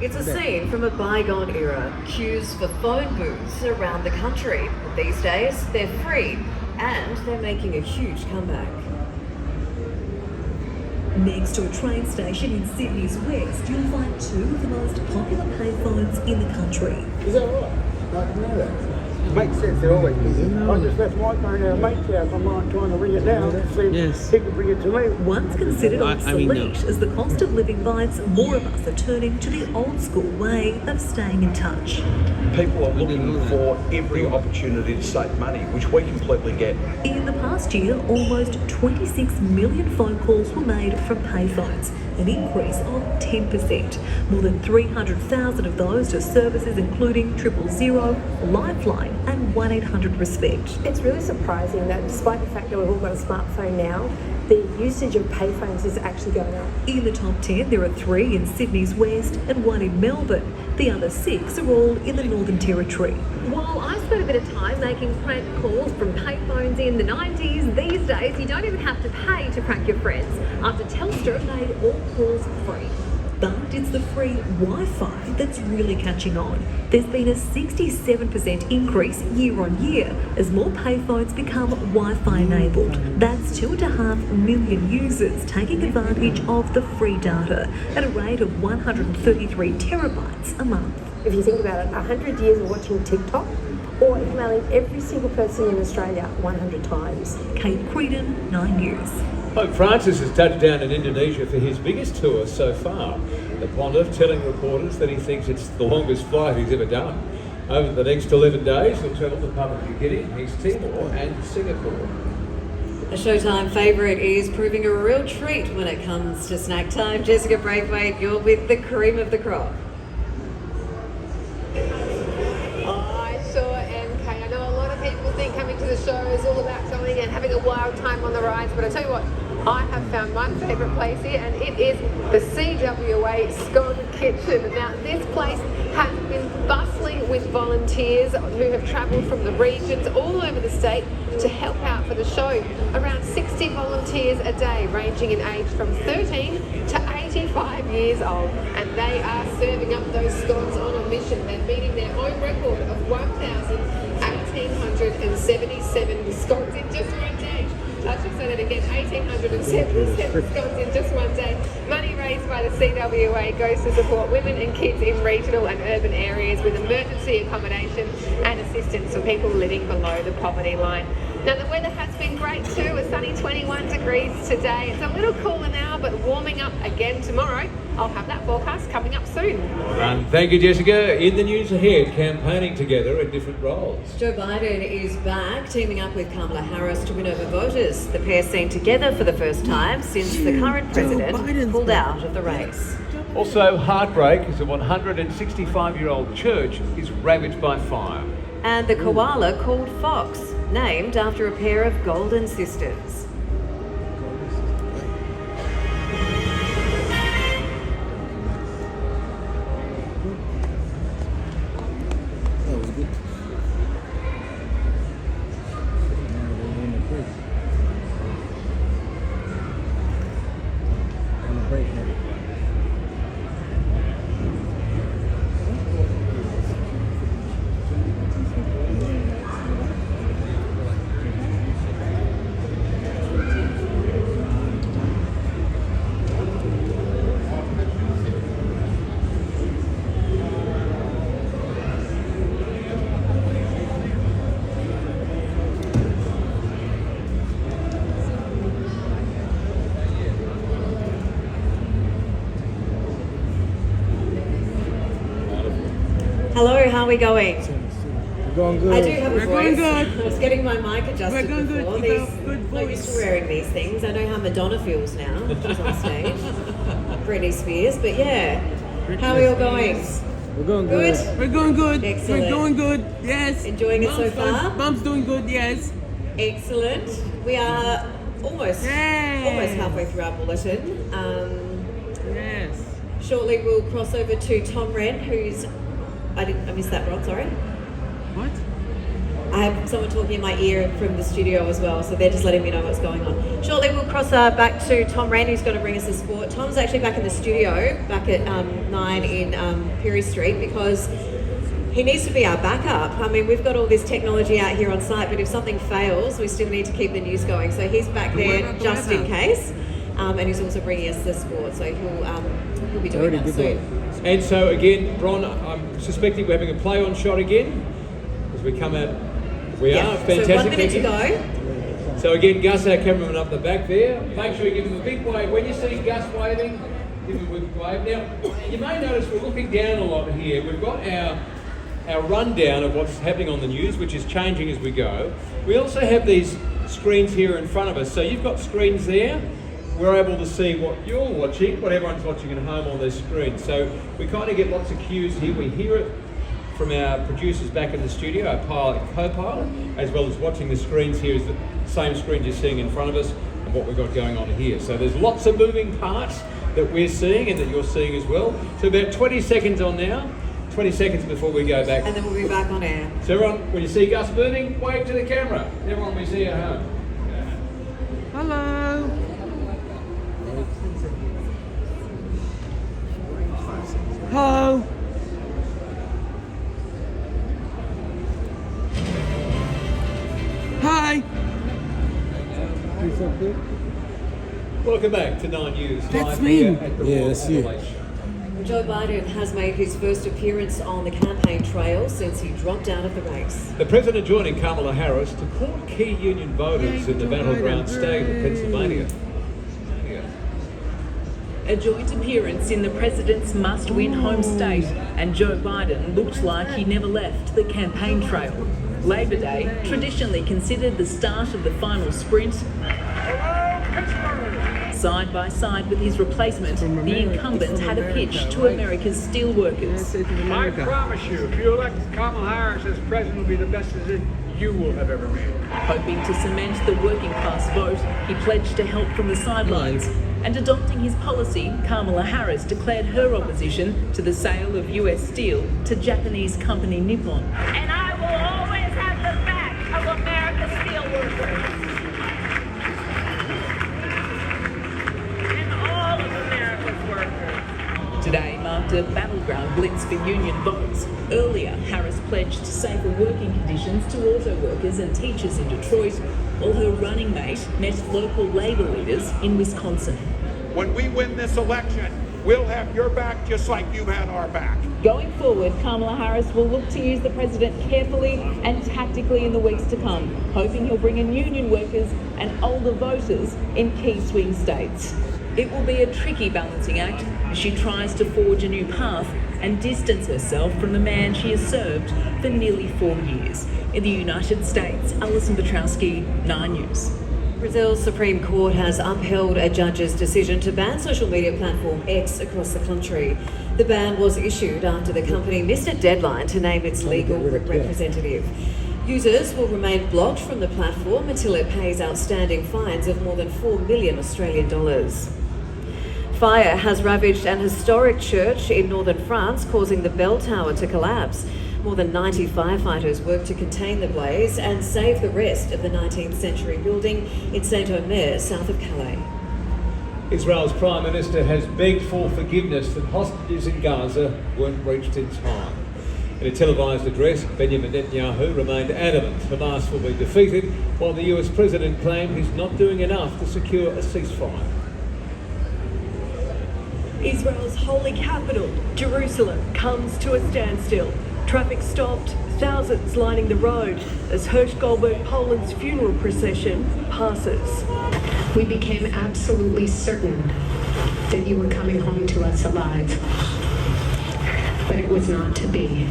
It's a scene from a bygone era. Queues for phone booths around the country. But these days, they're free and they're making a huge comeback. Next to a train station in Sydney's west, you'll find 2 of the most popular payphones in the country. Is that right? I didn't know that. Makes sense, they're always busy. I just left my phone at a mate's house. I'm trying to ring it now to see if he can bring it to me. Once considered obsolete, as the cost of living bites, more of us are turning to the old school way of staying in touch. People are looking for every opportunity to save money, which we completely get. In the past year, almost 26 million phone calls were made from payphones, an increase of 10%. More than 300,000 of those to services including 000, Lifeline and 1-800-RESPECT. It's really surprising that despite the fact that we've all got a smartphone now, the usage of payphones is actually going up. In the top 10, there are 3 in Sydney's west and 1 in Melbourne. The other 6 are all in the Northern Territory. While I spent a bit of time making prank calls from payphones in the 90s, these days you don't even have to pay to prank your friends after Telstra made all calls free. But it's the free Wi-Fi that's really catching on. There's been a 67% increase year on year as more payphones become Wi-Fi enabled. That's 2.5 million users taking advantage of the free data at a rate of 133 terabytes a month. If you think about it, 100 years of watching TikTok or emailing every single person in Australia 100 times. Kate Creedon, 9 News. Pope Francis has touched down in Indonesia for his biggest tour so far. The pontiff telling reporters that he thinks it's the longest flight he's ever done. Over the next 11 days, he'll travel to Papua New Guinea, East Timor and Singapore. A Showtime favourite is proving a real treat when it comes to snack time. Jessica Braithwaite, you're with the cream of the crop. I sure am, Kate. I know a lot of people think coming to the show is all about going and having a wild time on the rides, but I tell you what, I have found my favourite place here, and it is the CWA Scone Kitchen. Now, this place has been bustling with volunteers who have travelled from the regions all over the state to help out for the show. Around 60 volunteers a day, ranging in age from 13 to 85 years old, and they are serving up those scones on a mission. They're beating their own record of 1,877 scones in just one day. I should say that again, 1,877 scones in just one day. Money raised by the CWA goes to support women and kids in regional and urban areas with emergency accommodation and assistance for people living below the poverty line. Now the weather has been great too, a sunny 21 degrees today. It's a little cooler now, but warming up again tomorrow. I'll have that forecast coming up soon. Well done. Thank you, Jessica. In the news ahead, campaigning together in different roles. Joe Biden is back, teaming up with Kamala Harris to win over voters. The pair seen together for the first time since the current president pulled out of the race. Also, heartbreak as a 165-year-old church is ravaged by fire. And the koala called Fox, named after a pair of golden sisters. we going? We're going good. I do have a We're voice. going good. I was getting my mic adjusted We're going before. good. These, Good not used to voice. wearing these things. I know how Madonna feels now. She's on stage. Britney Spears, but yeah. How are you all going? We're going good. We're going good. Excellent. We're going good. Yes. Enjoying it so far? Mom's doing good. Yes. Excellent. We are almost halfway through our bulletin. Yes. Shortly we'll cross over to Tom Wren, who's... I missed that, Rod, sorry. What? I have someone talking in my ear from the studio as well, so they're just letting me know what's going on. Shortly we'll cross back to Tom Wren, who's going to bring us the sport. Tom's actually back in the studio, back at 9 in Perry Street, because he needs to be our backup. I mean, we've got all this technology out here on site, but if something fails, we still need to keep the news going. So he's back there just in case, and he's also bringing us the sport, so he'll be doing that soon. And so again, Bron, I'm suspecting we're having a play-on shot again as we come out. We are fantastic. So 1 minute to go. So again, Gus, our cameraman up the back there. Make sure you give him a big wave. When you see Gus waving, give him a big wave. Now, you may notice we're looking down a lot here. We've got our rundown of what's happening on the news, which is changing as we go. We also have these screens here in front of us. So you've got screens there. We're able to see what you're watching, what everyone's watching at home on their screens. So we kind of get lots of cues here. We hear it from our producers back in the studio, our pilot and co-pilot, as well as watching the screens here is the same screen you're seeing in front of us and what we've got going on here. So there's lots of moving parts that we're seeing and that you're seeing as well. So about 20 seconds on now, 20 seconds before we go back. And then we'll be back on air. So everyone, when you see Gus moving, wave to the camera. Everyone we see at home. Hello. Hello. Hi. Welcome back to 9 News. That's live me. here at the Yeah, Royal that's you. Adelaide Show. Joe Biden has made his first appearance on the campaign trail since he dropped out of the race. The president joining Kamala Harris to court key union voters in the battleground state of Pennsylvania. A joint appearance in the president's must-win home state, and Joe Biden looked like he never left the campaign trail. Labor Day, traditionally considered the start of the final sprint, side by side with his replacement, the incumbent had a pitch to America's steelworkers. I promise you, if you elect Kamala Harris as president, will be the best decision you will have ever made. Hoping to cement the working class vote, he pledged to help from the sidelines. And adopting his policy, Kamala Harris declared her opposition to the sale of US steel to Japanese company Nippon. And I will always have the back of America's steelworkers. And all of America's workers. Today marked a battleground blitz for union votes. Earlier, Harris pledged safer working conditions to auto workers and teachers in Detroit, while her running mate met local Labour leaders in Wisconsin. When we win this election, we'll have your back just like you've had our back. Going forward, Kamala Harris will look to use the president carefully and tactically in the weeks to come, hoping he'll bring in union workers and older voters in key swing states. It will be a tricky balancing act as she tries to forge a new path and distance herself from the man she has served for nearly 4 years. In the United States, Alison Petrowski, 9 News. Brazil's Supreme Court has upheld a judge's decision to ban social media platform X across the country. The ban was issued after the company missed a deadline to name its legal representative. Users will remain blocked from the platform until it pays outstanding fines of more than 4 million Australian dollars. Fire has ravaged an historic church in northern France, causing the bell tower to collapse. More than 90 firefighters worked to contain the blaze and save the rest of the 19th century building in Saint-Omer, south of Calais. Israel's Prime Minister has begged for forgiveness that hostages in Gaza weren't reached in time. In a televised address, Benjamin Netanyahu remained adamant Hamas will be defeated, while the US President claimed he's not doing enough to secure a ceasefire. Israel's holy capital, Jerusalem, comes to a standstill. Traffic stopped, thousands lining the road as Hirsch Goldberg Poland's funeral procession passes. We became absolutely certain that you were coming home to us alive, but it was not to be.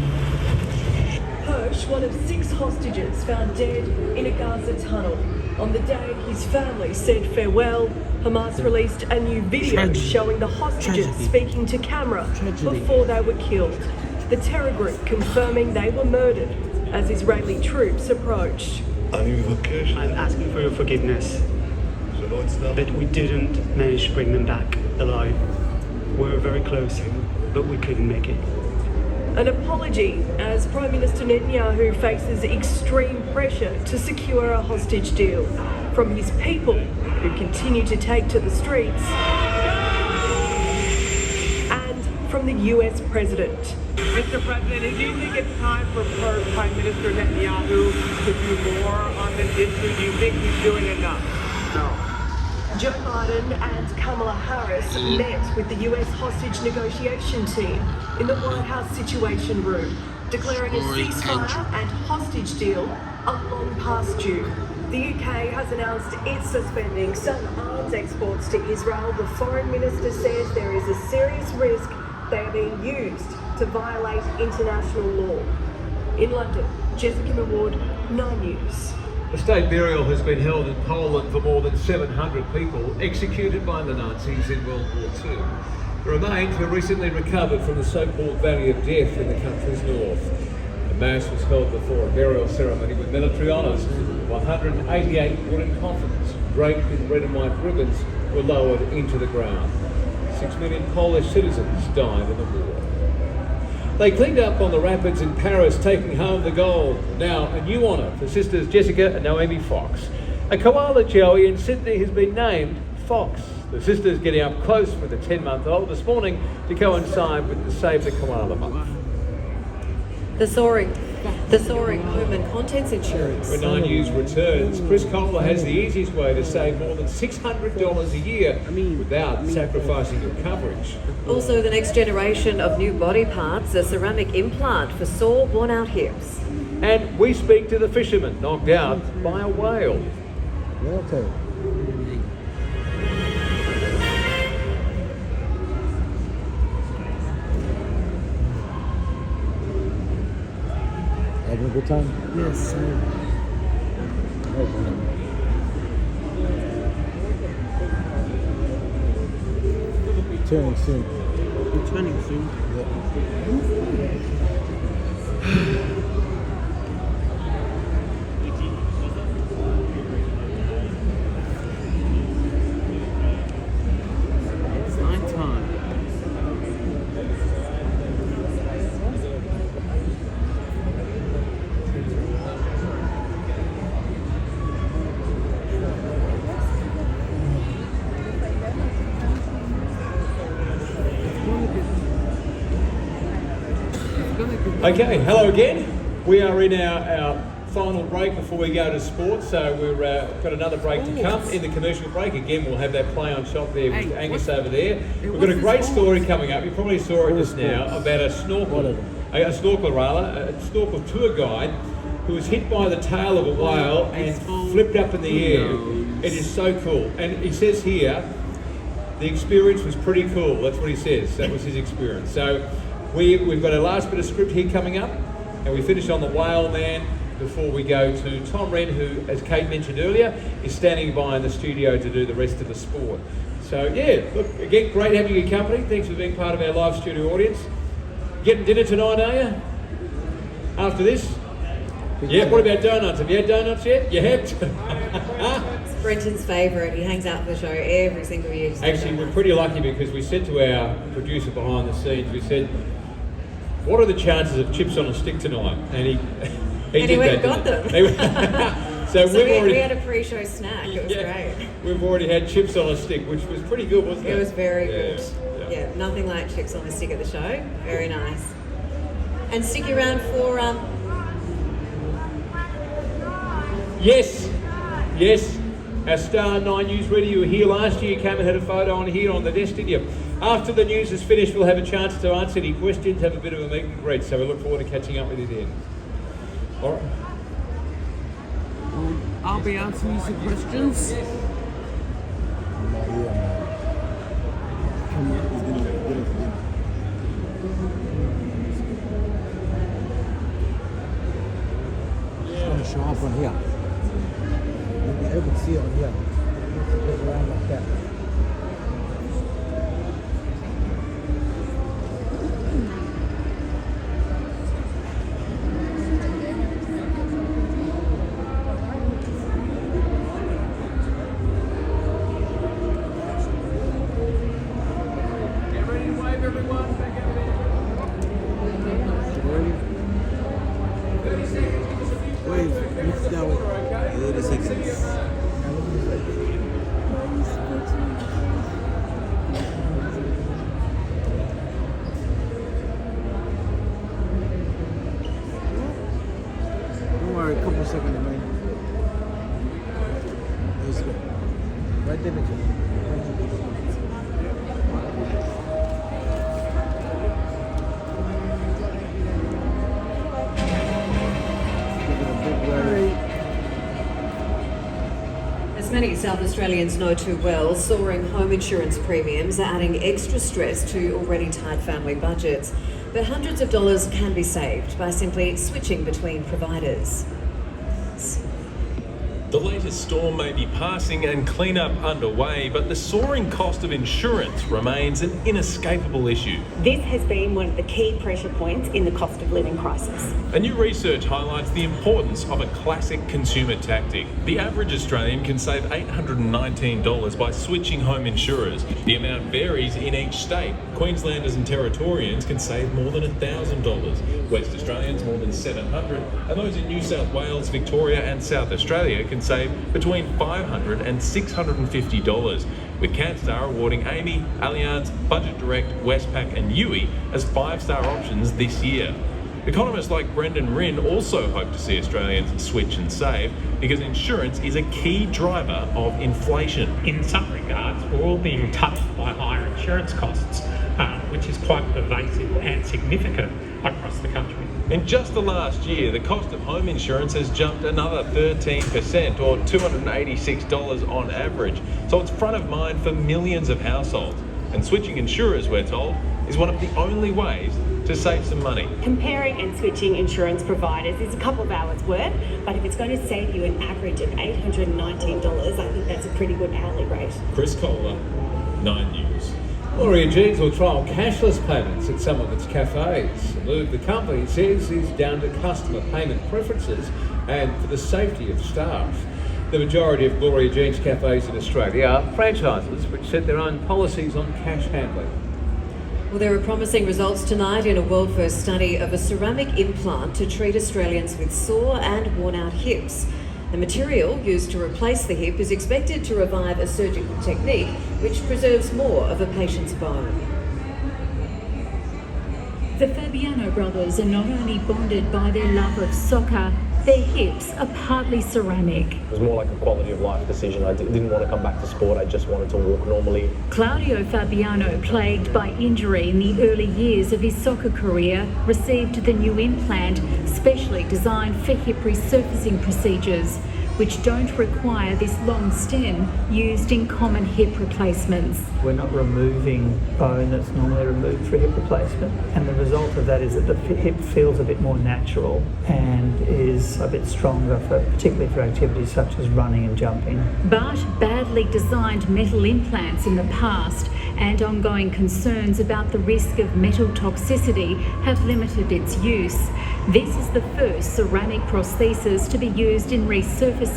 Roche, one of 6 hostages found dead in a Gaza tunnel. On the day his family said farewell, Hamas released a new video showing the hostages speaking to camera before they were killed. The terror group confirming they were murdered as Israeli troops approached. I'm asking for your forgiveness that we didn't manage to bring them back alive. We were very close, but we couldn't make it. An apology as Prime Minister Netanyahu faces extreme pressure to secure a hostage deal from his people who continue to take to the streets and from the US President. Mr. President, do you think it's time for Prime Minister Netanyahu to do more on this issue? Do you think he's doing enough? No. Joe Biden and Kamala Harris met with the US hostage negotiation team in the White House Situation Room, declaring a ceasefire and hostage deal are long past due. The UK has announced it's suspending some arms exports to Israel. The Foreign Minister says there is a serious risk they are being used to violate international law. In London, Jessica Maward, 9 News. A state burial has been held in Poland for more than 700 people executed by the Nazis in World War II. The remains were recently recovered from the so-called Valley of Death in the country's north. A mass was held before a burial ceremony with military honours. 188 wooden coffins draped in red and white ribbons were lowered into the ground. 6 million Polish citizens died in the war. They cleaned up on the rapids in Paris, taking home the gold. Now, a new honour for sisters Jessica and Naomi Fox. A koala joey in Sydney has been named Fox. The sisters getting up close with the 10-month-old this morning to coincide with the Save the Koala Month. The soaring home and contents insurance. When 9 News returns, Chris Kohler has the easiest way to save more than $600 a year without sacrificing your coverage. Also, the next generation of new body parts, a ceramic implant for sore, worn-out hips. And we speak to the fisherman knocked out by a whale. Having a good time? Yes, sir. Returning soon. Returning soon? It's night time. Okay, hello again. We are in our final break before we go to sport, so we've got another break to come. In the commercial break, again, we'll have that play on shop there with Angus over there. We've got a great story coming up. You probably saw it just now about a snorkel tour guide who was hit by the tail of a whale and flipped up in the air. It is so cool. And he says here, the experience was pretty cool. That's what he says. That was his experience. So we've got our last bit of script here coming up, and we finish on the whale man before we go to Tom Wren, who, as Kate mentioned earlier, is standing by in the studio to do the rest of the sport. So yeah, look, again, great having your company. Thanks for being part of our live studio audience. Getting dinner tonight, are you? After this? Yeah, what about donuts? Have you had donuts yet? You have? It's Brenton's favourite. He hangs out for the show every single year. Actually, we're pretty lucky because we said to our producer behind the scenes, we said, what are the chances of chips on a stick tonight? And he went and got them. So we had a pre-show snack. It was great. We've already had chips on a stick, which was pretty good, wasn't it? It was very good. Yeah, nothing like chips on a stick at the show. Very nice. And stick around for Yes. Our star 9 News ready. You were here last year. You came and had a photo on here on the desk, didn't you? After the news is finished, we'll have a chance to answer any questions, have a bit of a meet and greet. So we look forward to catching up with you then. All right. I'll be answering you some questions. look on here. You can see it on here. Just around like that. Don't worry, a couple seconds, man. Let's go. Right there, Mitchell. As many South Australians know too well, soaring home insurance premiums are adding extra stress to already tight family budgets. But hundreds of dollars can be saved by simply switching between providers. The latest storm may be passing and cleanup underway, but the soaring cost of insurance remains an inescapable issue. This has been one of the key pressure points in the cost of living crisis. A new research highlights the importance of a classic consumer tactic. The average Australian can save $819 by switching home insurers. The amount varies in each state. Queenslanders and Territorians can save more than $1,000. West Australians more than $700, and those in New South Wales, Victoria and South Australia can save between $500 and $650, with CanStar awarding Amy, Allianz, Budget Direct, Westpac and Yui as 5-star options this year. Economists like Brendan Rinn also hope to see Australians switch and save because insurance is a key driver of inflation. In some regards, we're all being touched by higher insurance costs, which is quite pervasive and significant across the country. In just the last year, the cost of home insurance has jumped another 13%, or $286 on average. So it's front of mind for millions of households. And switching insurers, we're told, is one of the only ways to save some money. Comparing and switching insurance providers is a couple of hours' work, but if it's going to save you an average of $819, I think that's a pretty good hourly rate. Chris Kohler, 9 News. Gloria Jeans will trial cashless payments at some of its cafes. A move the company says is down to customer payment preferences and for the safety of staff. The majority of Gloria Jeans cafes in Australia are franchises which set their own policies on cash handling. Well, there are promising results tonight in a world-first study of a ceramic implant to treat Australians with sore and worn-out hips. The material used to replace the hip is expected to revive a surgical technique which preserves more of a patient's bone. The Fabiano brothers are not only bonded by their love of soccer, their hips are partly ceramic. It was more like a quality of life decision. I didn't want to come back to sport, I just wanted to walk normally. Claudio Fabiano, plagued by injury in the early years of his soccer career, received the new implant specially designed for hip resurfacing procedures, which don't require this long stem used in common hip replacements. We're not removing bone that's normally removed for hip replacement, and the result of that is that the hip feels a bit more natural and is a bit stronger, particularly for activities such as running and jumping. But badly designed metal implants in the past and ongoing concerns about the risk of metal toxicity have limited its use. This is the first ceramic prosthesis to be used in resurfacing.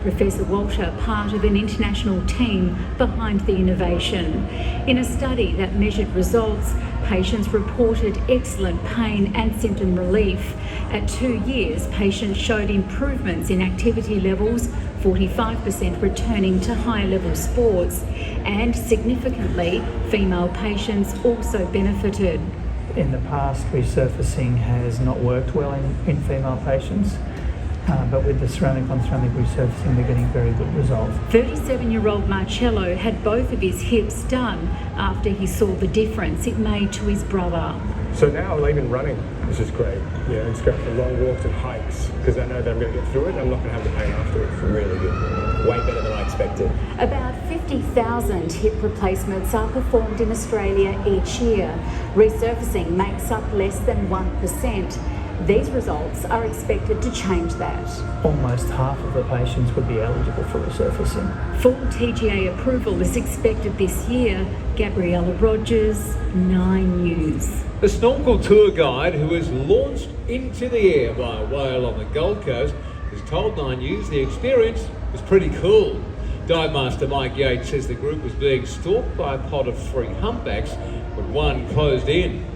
Professor Walter, part of an international team behind the innovation. In a study that measured results, patients reported excellent pain and symptom relief. At 2 years, patients showed improvements in activity levels, 45% returning to high-level sports, and significantly, female patients also benefited. In the past, resurfacing has not worked well in female patients. But with the ceramic on ceramic resurfacing, we're getting very good results. 37-year-old Marcello had both of his hips done after he saw the difference it made to his brother. So now I'm even running, which is great. You know, it's great for long walks and hikes because I know that I'm going to get through it and I'm not going to have the pain afterwards. Really good. Way better than I expected. About 50,000 hip replacements are performed in Australia each year. Resurfacing makes up less than 1%. These results are expected to change that. Almost half of the patients would be eligible for resurfacing. Full TGA approval is expected this year. Gabriella Rogers, 9 News. The snorkel tour guide who was launched into the air by a whale on the Gold Coast has told 9 News the experience was pretty cool. Dive master Mike Yates says the group was being stalked by a pod of 3 humpbacks when one closed in.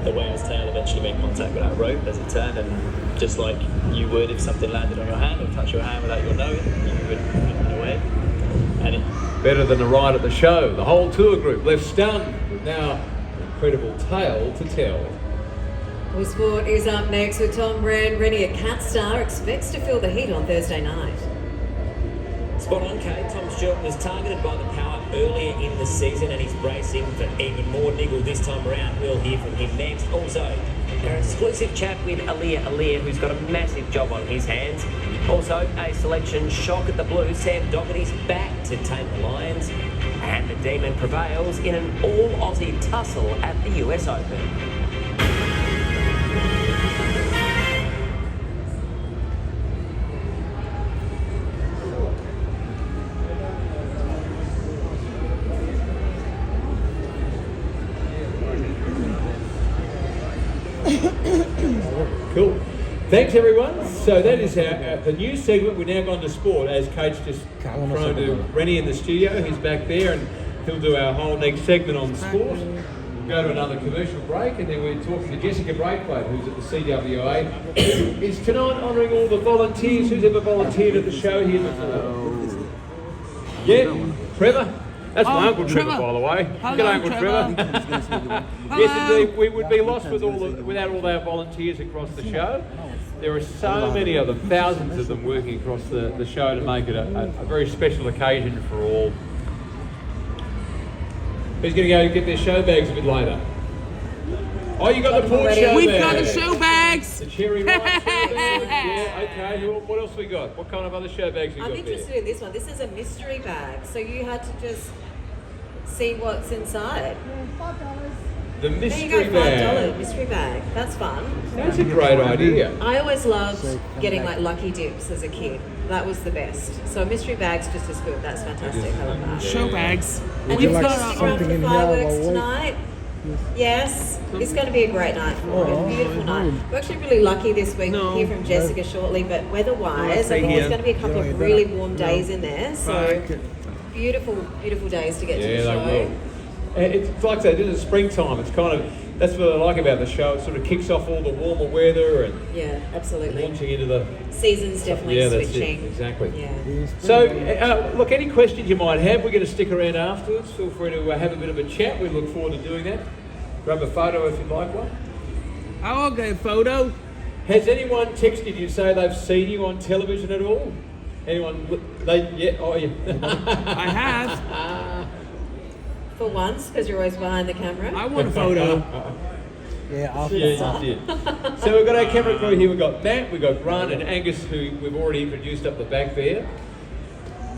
The whale's tail eventually made contact with that rope as it turned, and just like you would if something landed on your hand or touched your hand without your knowing, you would run away. And it... Better than a ride at the show. The whole tour group left stunned with now an incredible tale to tell. Well, sport is up next with Tom Wren. Rennie at Catstar expects to feel the heat on Thursday night. Spot on, Kate. Tom Stewart was targeted by the power earlier in the season and he's bracing for even more niggle this time around. We'll hear from him next. Also, our exclusive chat with Aaliyah, who's got a massive job on his hands. Also, a selection shock at the Blues. Sam Doherty's back to tame the Lions. And the Demon prevails in an all-Aussie tussle at the US Open. Cool. Thanks, everyone. So that is the news segment. We're now gone to sport, as Kate's just thrown to Rennie in the studio. He's back there, and he'll do our whole next segment on sport. We'll go to another commercial break, and then we're talking to Jessica Braithwaite, who's at the CWA. Is tonight honouring all the volunteers who's ever volunteered at the show here before? Yeah, Trevor. That's my Uncle Trevor, by the way. Good Uncle Trevor. Yes, indeed. We would be lost without all our volunteers across the show. There are so many of them, thousands of them working across the show to make it a very special occasion for all. Who's going to go get their show bags a bit later? Oh, you got the port show We've bags. got the show bags. The cherry ripe show bags. Yeah, okay. What else we got? What kind of other show bags we got I'm there? interested in this one. This is a mystery bag, so you had to just see what's inside. The mystery there you go, bag. $5 mystery bag. That's fun. That's a great idea. I always loved getting like lucky dips as a kid. That was the best. So a mystery bag's just as good. That's fantastic. I love that. Show bags. And We've it's got got stick around for fireworks tonight. Yes, it's going to be a great night for it. A beautiful night. We're actually really lucky this week. We'll hear from Jessica shortly, but weather-wise, I think there's going to be a couple of really warm days in there. So beautiful, beautiful days to get to the show. They will. It's like I said, this is springtime. It's kind of, that's what I like about the show. It sort of kicks off all the warmer weather and absolutely launching into the seasons. Definitely switching. That's it. Exactly. Yeah. So, look, any questions you might have, we're going to stick around afterwards. Feel free to have a bit of a chat. We look forward to doing that. Grab a photo if you'd like one. I'll get a photo. Has anyone texted you say they've seen you on television at all? Anyone? I have. For once, because you're always behind the camera. I want a photo. Yeah, you did. So we've got our camera crew here. We've got Matt, we've got Grant and Angus, who we've already introduced up the back there.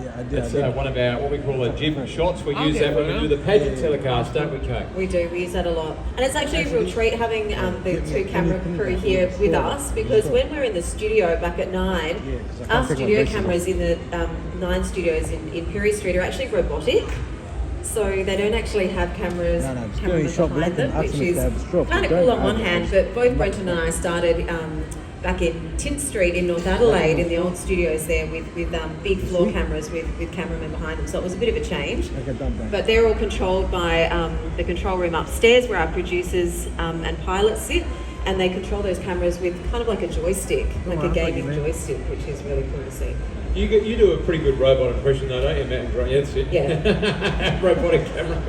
Yeah, I did. That's one of our, what we call a gym shots. We use that when we do the pageant telecast, don't we, Kate? We do, we use that a lot. And it's actually a real treat having the two camera crew here with us, because when we're in the studio back at 9, our studio cameras in the 9 studios in Perry Street are actually robotic. So they don't actually have cameras behind them, which is kind of cool on one hand, but both Brenton and I started back in Tint Street in North Adelaide in the old studios there with big floor cameras with cameramen behind them. So it was a bit of a change. But they're all controlled by the control room upstairs where our producers and pilots sit, and they control those cameras with kind of like a joystick, like a gaming joystick, which is really cool to see. You do a pretty good robot impression though, don't you, Matt? Yeah, that's it. Yeah. Robotic camera.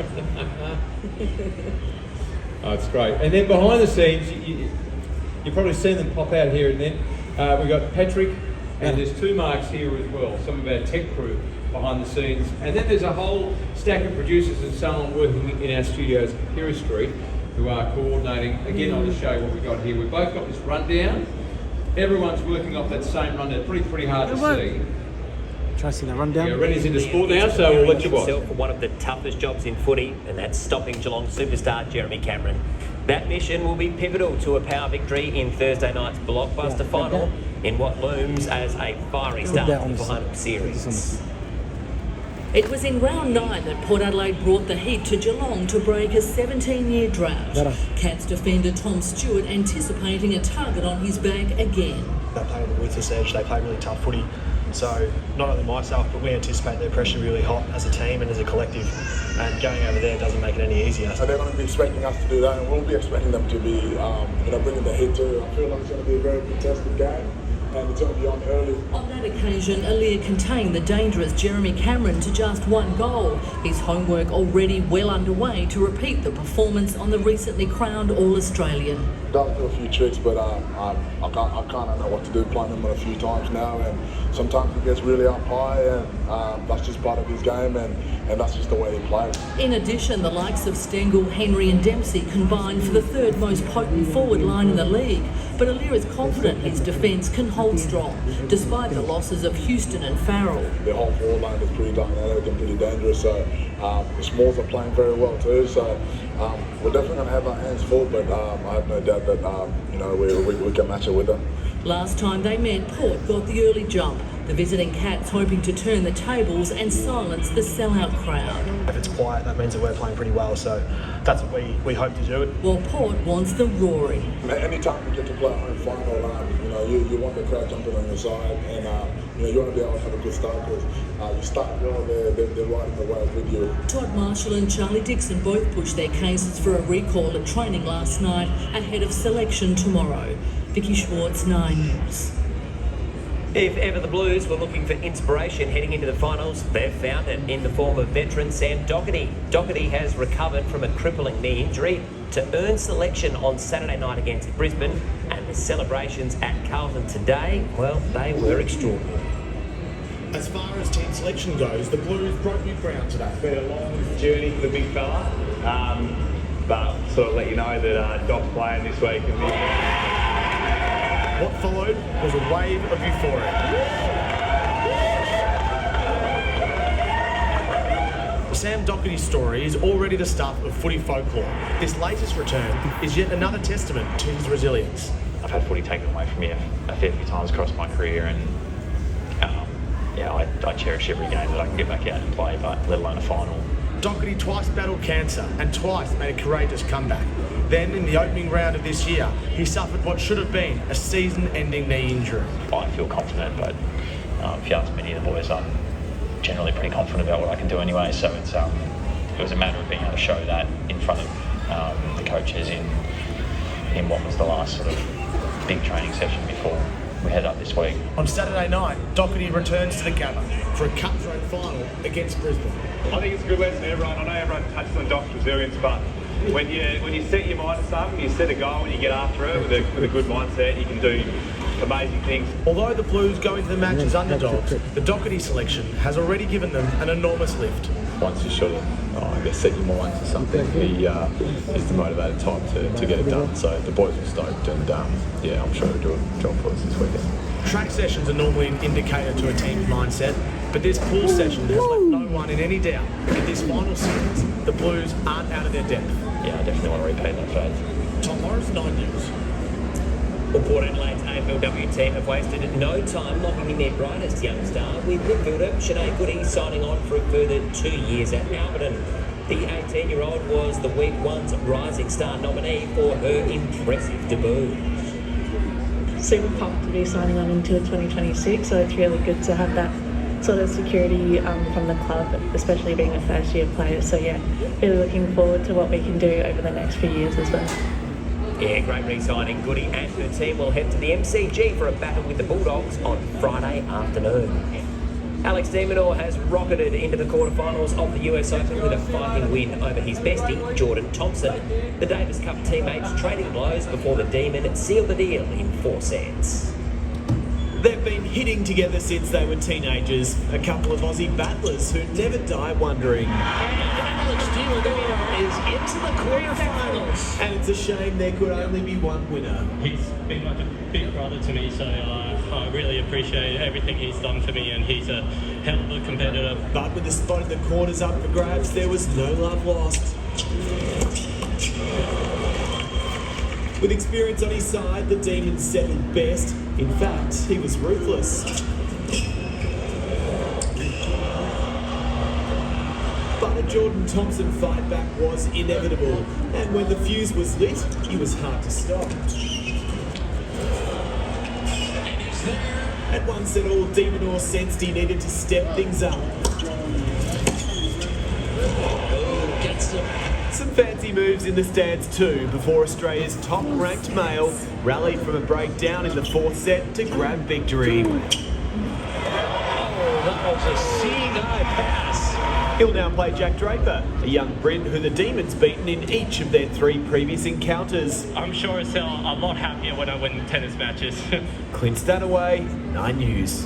Oh, it's great. And then behind the scenes, you've probably seen them pop out here and then. We've got Patrick, and there's 2 Marks here as well, some of our tech crew behind the scenes. And then there's a whole stack of producers and so on working in our studios at Perry Street who are coordinating, again, on the show what we've got here. We've both got this rundown. Everyone's working off that same rundown. Pretty hard to see. Try to see that rundown. Yeah, Rennie's into sport now, so we'll let you watch. For one of the toughest jobs in footy, and that's stopping Geelong superstar Jeremy Cameron. That mission will be pivotal to a power victory in Thursday night's blockbuster final in what looms as a fiery start to the final series. It was in round 9 that Port Adelaide brought the heat to Geelong to break a 17-year drought. Cats defender Tom Stewart anticipating a target on his back again. They play with the ruthless edge, they play really tough footy. So not only myself, but we anticipate their pressure really hot as a team and as a collective. And going over there doesn't make it any easier. So they're going to be expecting us to do that, and we'll be expecting them to be, bringing the heat too. I feel like it's going to be a very contested game. And it's going to be on early. On that occasion, Aaliyah contained the dangerous Jeremy Cameron to just 1 goal. His homework already well underway to repeat the performance on the recently crowned All-Australian. Does do a few tricks, but I kind of know what to do, playing him a few times now, and sometimes he gets really up high, and that's just part of his game, and that's just the way he plays. In addition, the likes of Stengel, Henry and Dempsey combined for the 3rd most potent forward line in the league. But Aaliyah is confident his defence can hold strong, despite the losses of Houston and Farrell. The whole forward line is pretty dynamic and pretty dangerous, so the Smalls are playing very well too, so we're definitely going to have our hands full, but I have no doubt that we can match it with them. Last time they met, Port got the early jump. The visiting Cats hoping to turn the tables and silence the sellout crowd. If it's quiet, that means that we're playing pretty well, so that's what we hope to do. While Port wants the roaring. Anytime you get to play a home final, you want the crowd jumping on your side, and you want to be able to have a good start, because you start well, they're right in the way with you. Todd Marshall and Charlie Dixon both pushed their cases for a recall at training last night ahead of selection tomorrow. Vicky Schwartz, 9 News. If ever the Blues were looking for inspiration heading into the finals, they've found it in the form of veteran Sam Docherty. Docherty has recovered from a crippling knee injury to earn selection on Saturday night against Brisbane, and the celebrations at Carlton today, well, they were extraordinary. As far as team selection goes, the Blues broke new ground today. It's been a long journey for the big fella, but sort of let you know that Doc's playing this week. What followed was a wave of euphoria. Sam Docherty's story is already the stuff of footy folklore. This latest return is yet another testament to his resilience. I've had footy taken away from me a fair few times across my career, and I cherish every game that I can get back out and play, but let alone a final. Docherty twice battled cancer and twice made a courageous comeback. Then, in the opening round of this year, he suffered what should have been a season-ending knee injury. I feel confident, but if you ask many of the boys, I'm generally pretty confident about what I can do anyway. So it was a matter of being able to show that in front of the coaches in what was the last sort of big training session before we head up this week. On Saturday night, Docherty returns to the Gabba for a cutthroat final against Brisbane. I think it's a good lesson to everyone. I know everyone touched on Doc's resilience, but when you set your mind to something, you set a goal and you get after it with a good mindset, you can do amazing things. Although the Blues go into the match as underdogs, the Docherty selection has already given them an enormous lift. Once you sort of, set your mind to something, he is the motivated type to get it done. So the boys were stoked, and I'm sure he'll do a job for us this weekend. Track sessions are normally an indicator to a team's mindset, but this pool session has left no one in any doubt. In this final series, the Blues aren't out of their depth. Yeah, I definitely want to repeat that faith. Tom Morris, 9 News. Well, Port Adelaide's AFLW team have wasted no time locking in their brightest young star, with midfielder Sinead Goody signing on for a further 2 years at Alberton. The 18-year-old was the Week 1's Rising Star nominee for her impressive debut. Super pumped to be signing on until 2026, so it's really good to have that sort of security from the club, especially being a first-year player. So yeah, really looking forward to what we can do over the next few years as well. Yeah, great re-signing. Goody and her team will head to the MCG for a battle with the Bulldogs on Friday afternoon. Alex de Minaur has rocketed into the quarterfinals of the US Open with a fighting win over his bestie, Jordan Thompson. The Davis Cup teammates trading blows before the Demon sealed the deal in 4 sets. They've been hitting together since they were teenagers. A couple of Aussie battlers who never die wondering. Alex de Minaur is into the quarterfinals. And it's a shame there could only be one winner. He's been like a big brother to me, so I really appreciate everything he's done for me, and he's a hell of a competitor. But with the spot in the corners up for grabs, there was no love lost. With experience on his side, the Demons settled best. In fact, he was ruthless. But a Jordan Thompson fight back was inevitable, and when the fuse was lit, he was hard to stop. At one set, all Demonor sensed he needed to step things up. Some fancy moves in the stands too, before Australia's top-ranked male rallied from a breakdown in the fourth set to grab victory. That was a seeing eye pass. He'll now play Jack Draper, a young Brit who the Demons beaten in each of their 3 previous encounters. I'm sure as hell a lot happier when I win tennis matches. Clint Stanaway, 9 News.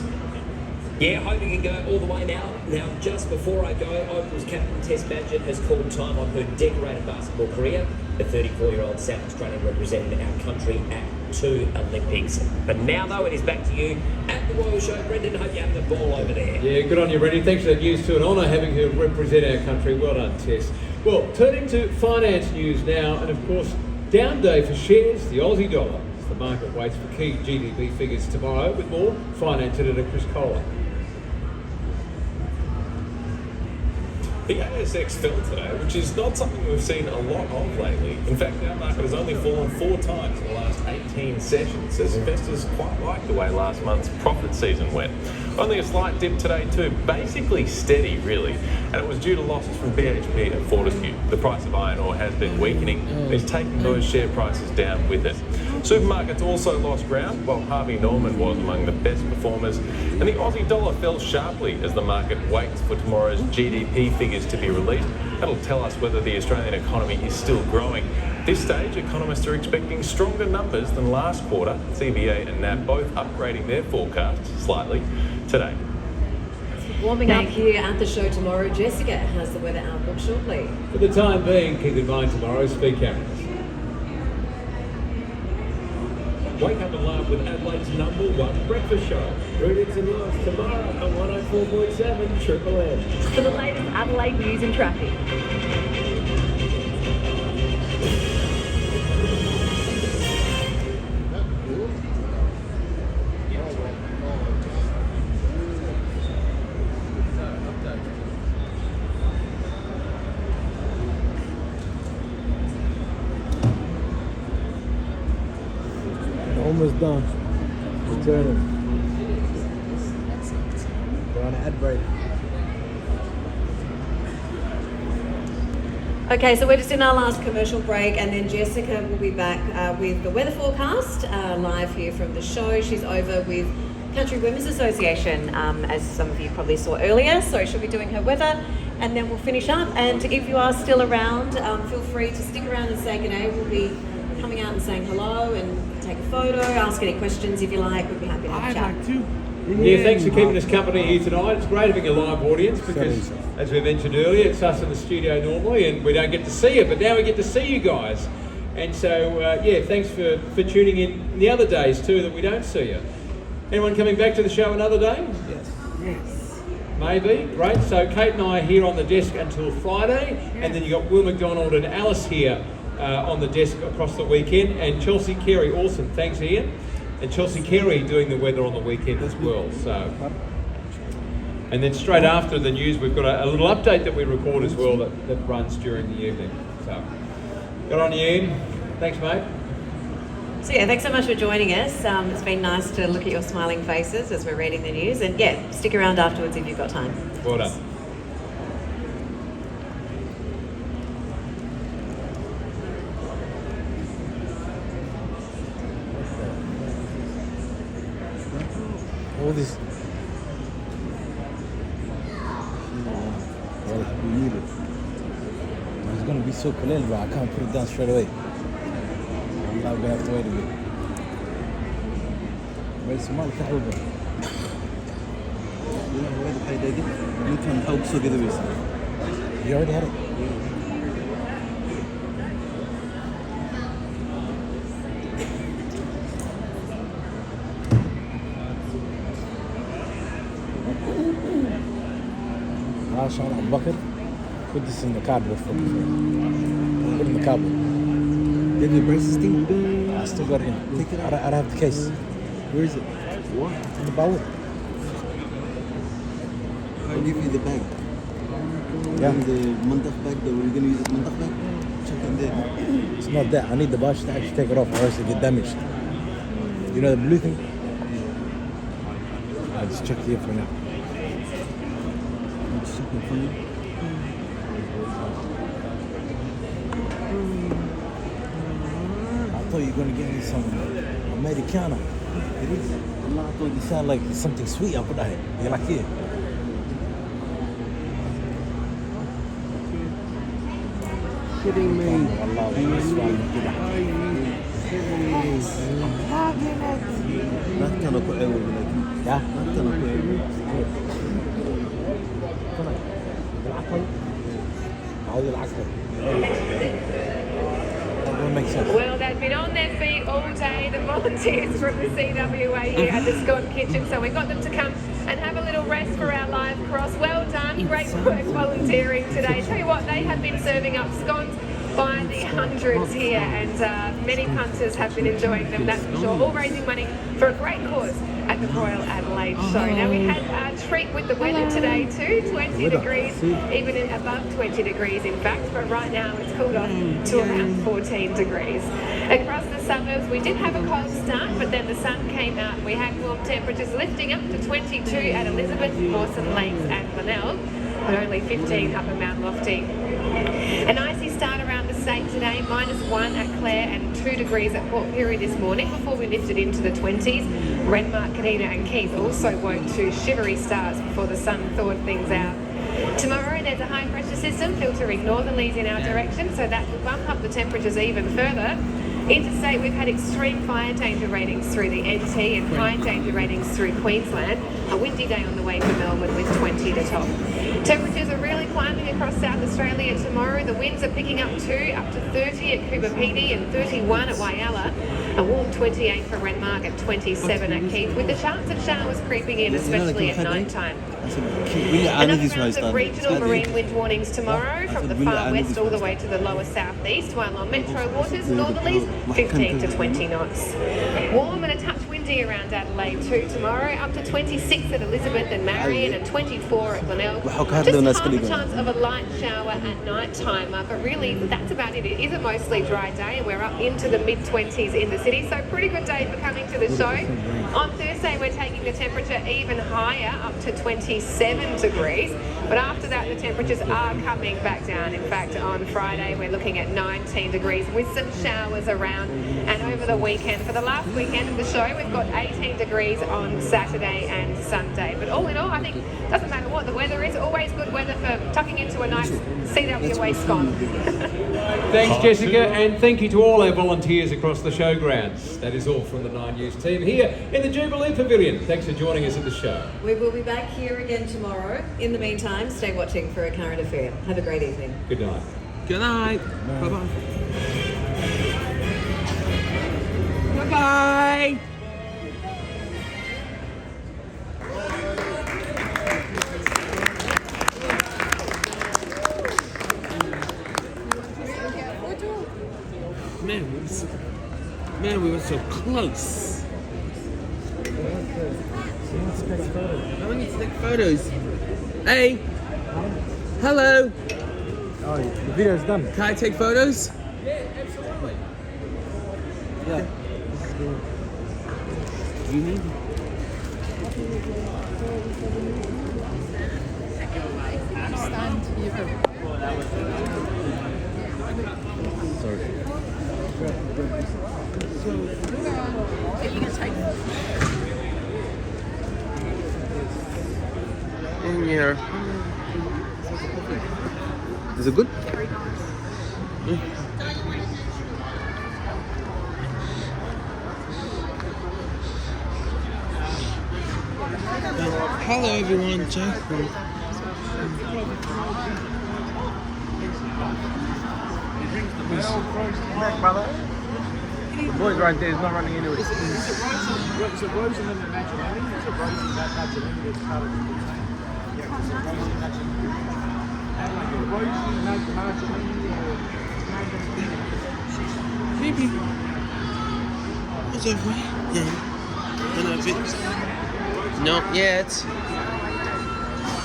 Yeah, hoping he can go all the way now. Now, just before I go, Opal's captain Tess Badgett has called time on her decorated basketball career. The 34-year-old South Australian represented our country at 2 Olympics. But now, though, it is back to you at the Royal Show. Brendan, hope you're having the ball over there. Yeah, good on you, Brendan. Thanks for that news too. An honour having her represent our country. Well done, Tess. Well, turning to finance news now, and of course, down day for shares, the Aussie dollar. As the market waits for key GDP figures tomorrow, with more finance editor Chris Kohler. The ASX fell today, which is not something we've seen a lot of lately. In fact, our market has only fallen 4 times in the last 18 sessions, as investors quite like the way last month's profit season went. Only a slight dip today too, basically steady really, and it was due to losses from BHP and Fortescue. The price of iron ore has been weakening and is taking those share prices down with it. Supermarkets also lost ground, while Harvey Norman was among the best performers, and the Aussie dollar fell sharply as the market waits for tomorrow's GDP figures to be released. That'll tell us whether the Australian economy is still growing. At this stage, economists are expecting stronger numbers than last quarter. CBA and NAB both upgrading their forecasts slightly today. Warming up here at the show tomorrow, Jessica has the weather outlook shortly. For the time being, keep in mind tomorrow's speed cameras. Wake up and laugh with Adelaide's #1 breakfast show. Rooted and Live tomorrow on 104.7 Triple M. For the latest Adelaide news and traffic. Almost done. Returning. We're on an ad break. Okay, so we're just in our last commercial break, and then Jessica will be back with the weather forecast live here from the show. She's over with Country Women's Association, as some of you probably saw earlier, so she'll be doing her weather, and then we'll finish up. And if you are still around, feel free to stick around and say good day. We'll be coming out and saying hello and take a photo, ask any questions if you like. We'd be happy to have a chat. I'd like to. Yeah, thanks for keeping us company here tonight. It's great having a live audience because, as we mentioned earlier, it's us in the studio normally and we don't get to see you, but now we get to see you guys. And so, yeah, thanks for tuning in the other days too that we don't see you. Anyone coming back to the show another day? Yes. Yes. Maybe. Great. So Kate and I are here on the desk until Friday, and then you got Will McDonald and Alice here on the desk across the weekend, and Chelsea Carey, awesome. Thanks, Ian. And Chelsea Carey doing the weather on the weekend as well. So, and then straight after the news, we've got a little update that we record as well that runs during the evening. So, good on you, Ian. Thanks, mate. So yeah, thanks so much for joining us. It's been nice to look at your smiling faces as we're reading the news, and yeah, stick around afterwards if you've got time. Well done. All this. Well, we need it. It's gonna be so cool, but I can't put it down straight away. I'm not gonna have to wait a bit. Wait some more, can't hold it. You know, already paid it. You can help so get away. You already had it. Sean Abu Bakr. Put this in the cardboard for me. Put it in the cardboard. Did the braces thing? I still got it in. Take it out. I have the case. Where is it? What? In the bowl. I'll give you the bag. Yeah. The mandaf bag that we're gonna use. Mandaf bag. Check in there. It's not that. I need the badge to actually take it off, or else it get damaged. You know the blue thing? I'll just check here for now. I'm just checking for you. I thought you were gonna get me some Americana. It is. I thought it sounded like something sweet. I put it. You like it? Kidding me. I'm loving it. Not gonna put it with like. Yeah. Not gonna put it. How you like it? That makes sense. Well, they've been on their feet all day, the volunteers from the CWA here at the Scott Kitchen, so we got them to come and have a little rest for our live cross. Well done, great work volunteering today. Tell you what, they have been serving up scones by the hundreds here, and many punters have been enjoying them, that's for sure, all raising money for a great cause at the Royal Adelaide Show. Now, we had a treat with the weather today too, 20 degrees, even above 20 degrees in fact, but right now it's cooled off to around 14 degrees. Across the suburbs, we did have a cold start, but then the sun came out and we had warm temperatures lifting up to 22 at Elizabeth, Mawson Lakes and Glenelg, but only 15 up at Mount Lofty. An icy start around the state today, -1 at Clare and 2 degrees at Port Pirie this morning before we lifted into the 20s. Renmark, Kadina and Keith also woke to shivery starts before the sun thawed things out. Tomorrow there's a high pressure system filtering northerlies in our direction, so that will bump up the temperatures even further. Interstate, we've had extreme fire danger ratings through the NT and high danger ratings through Queensland. A windy day on the way for Melbourne with 20 to top. Temperatures are really climbing across South Australia tomorrow. The winds are picking up too, up to 30 at Cooper Pedy and 31 at Whyalla. A warm 28 for Renmark and 27 at Keith, with the chance of showers creeping in, especially at night time. Another round of regional marine wind warnings tomorrow from the far west all the way to the lower southeast, while on metro waters, northerlies 15 to 20 knots. Warm and a touch windy around Adelaide too tomorrow, up to 26 at Elizabeth and Marion and 24 at Glenelg. Just half a chance of a light shower at night time, but really that's about it. It is a mostly dry day and we're up into the mid-20s in the city, so pretty good day for coming to the show. On Thursday we're taking the temperature even higher, up to 27 degrees, but after that the temperatures are coming back down. In fact, on Friday we're looking at 19 degrees with some showers around, and over the weekend, for the last weekend of the show, we've got 18 degrees on Saturday and Sunday. But all in all, I think it doesn't matter what the weather is, always good weather for tucking into a nice CWA scone. Thanks, Jessica, and thank you to all our volunteers across the showgrounds. That is all from the 9 News team here in the Jubilee Pavilion. Thanks for joining us at the show. We will be back here again tomorrow. In the meantime, stay watching for A Current Affair. Have a great evening. Good night. Good night. Bye-bye. Bye-bye. Man, we were so close. I want you to take photos. Hey. Hello. Oh, the video's done. Can I take photos? Yeah, absolutely. Yeah. You need. Stand here. Sorry. Are you going to take In here. Is it good? Yeah. Hello everyone, Jack. Back, brother. The boy's right there, he's not running into it. Is it Rose and then the Magellini? Is it Rose and that Magellini that's part of the team? Maybe. What's that way? Yeah. A little bit. Not yet.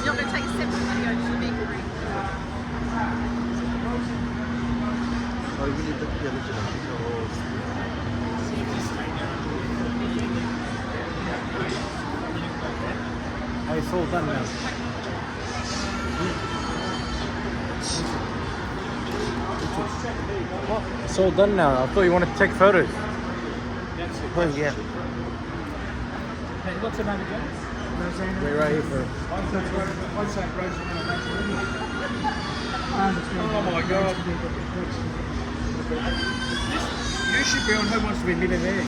You're going to take a separate video to the vehicle room. Oh, it's all done now. What? It's all done now. I thought you wanted to take photos. Oh, yeah. Hey, what's the name again? Wait right here for. Oh my God. You should be on Who Wants to Be a Millionaire.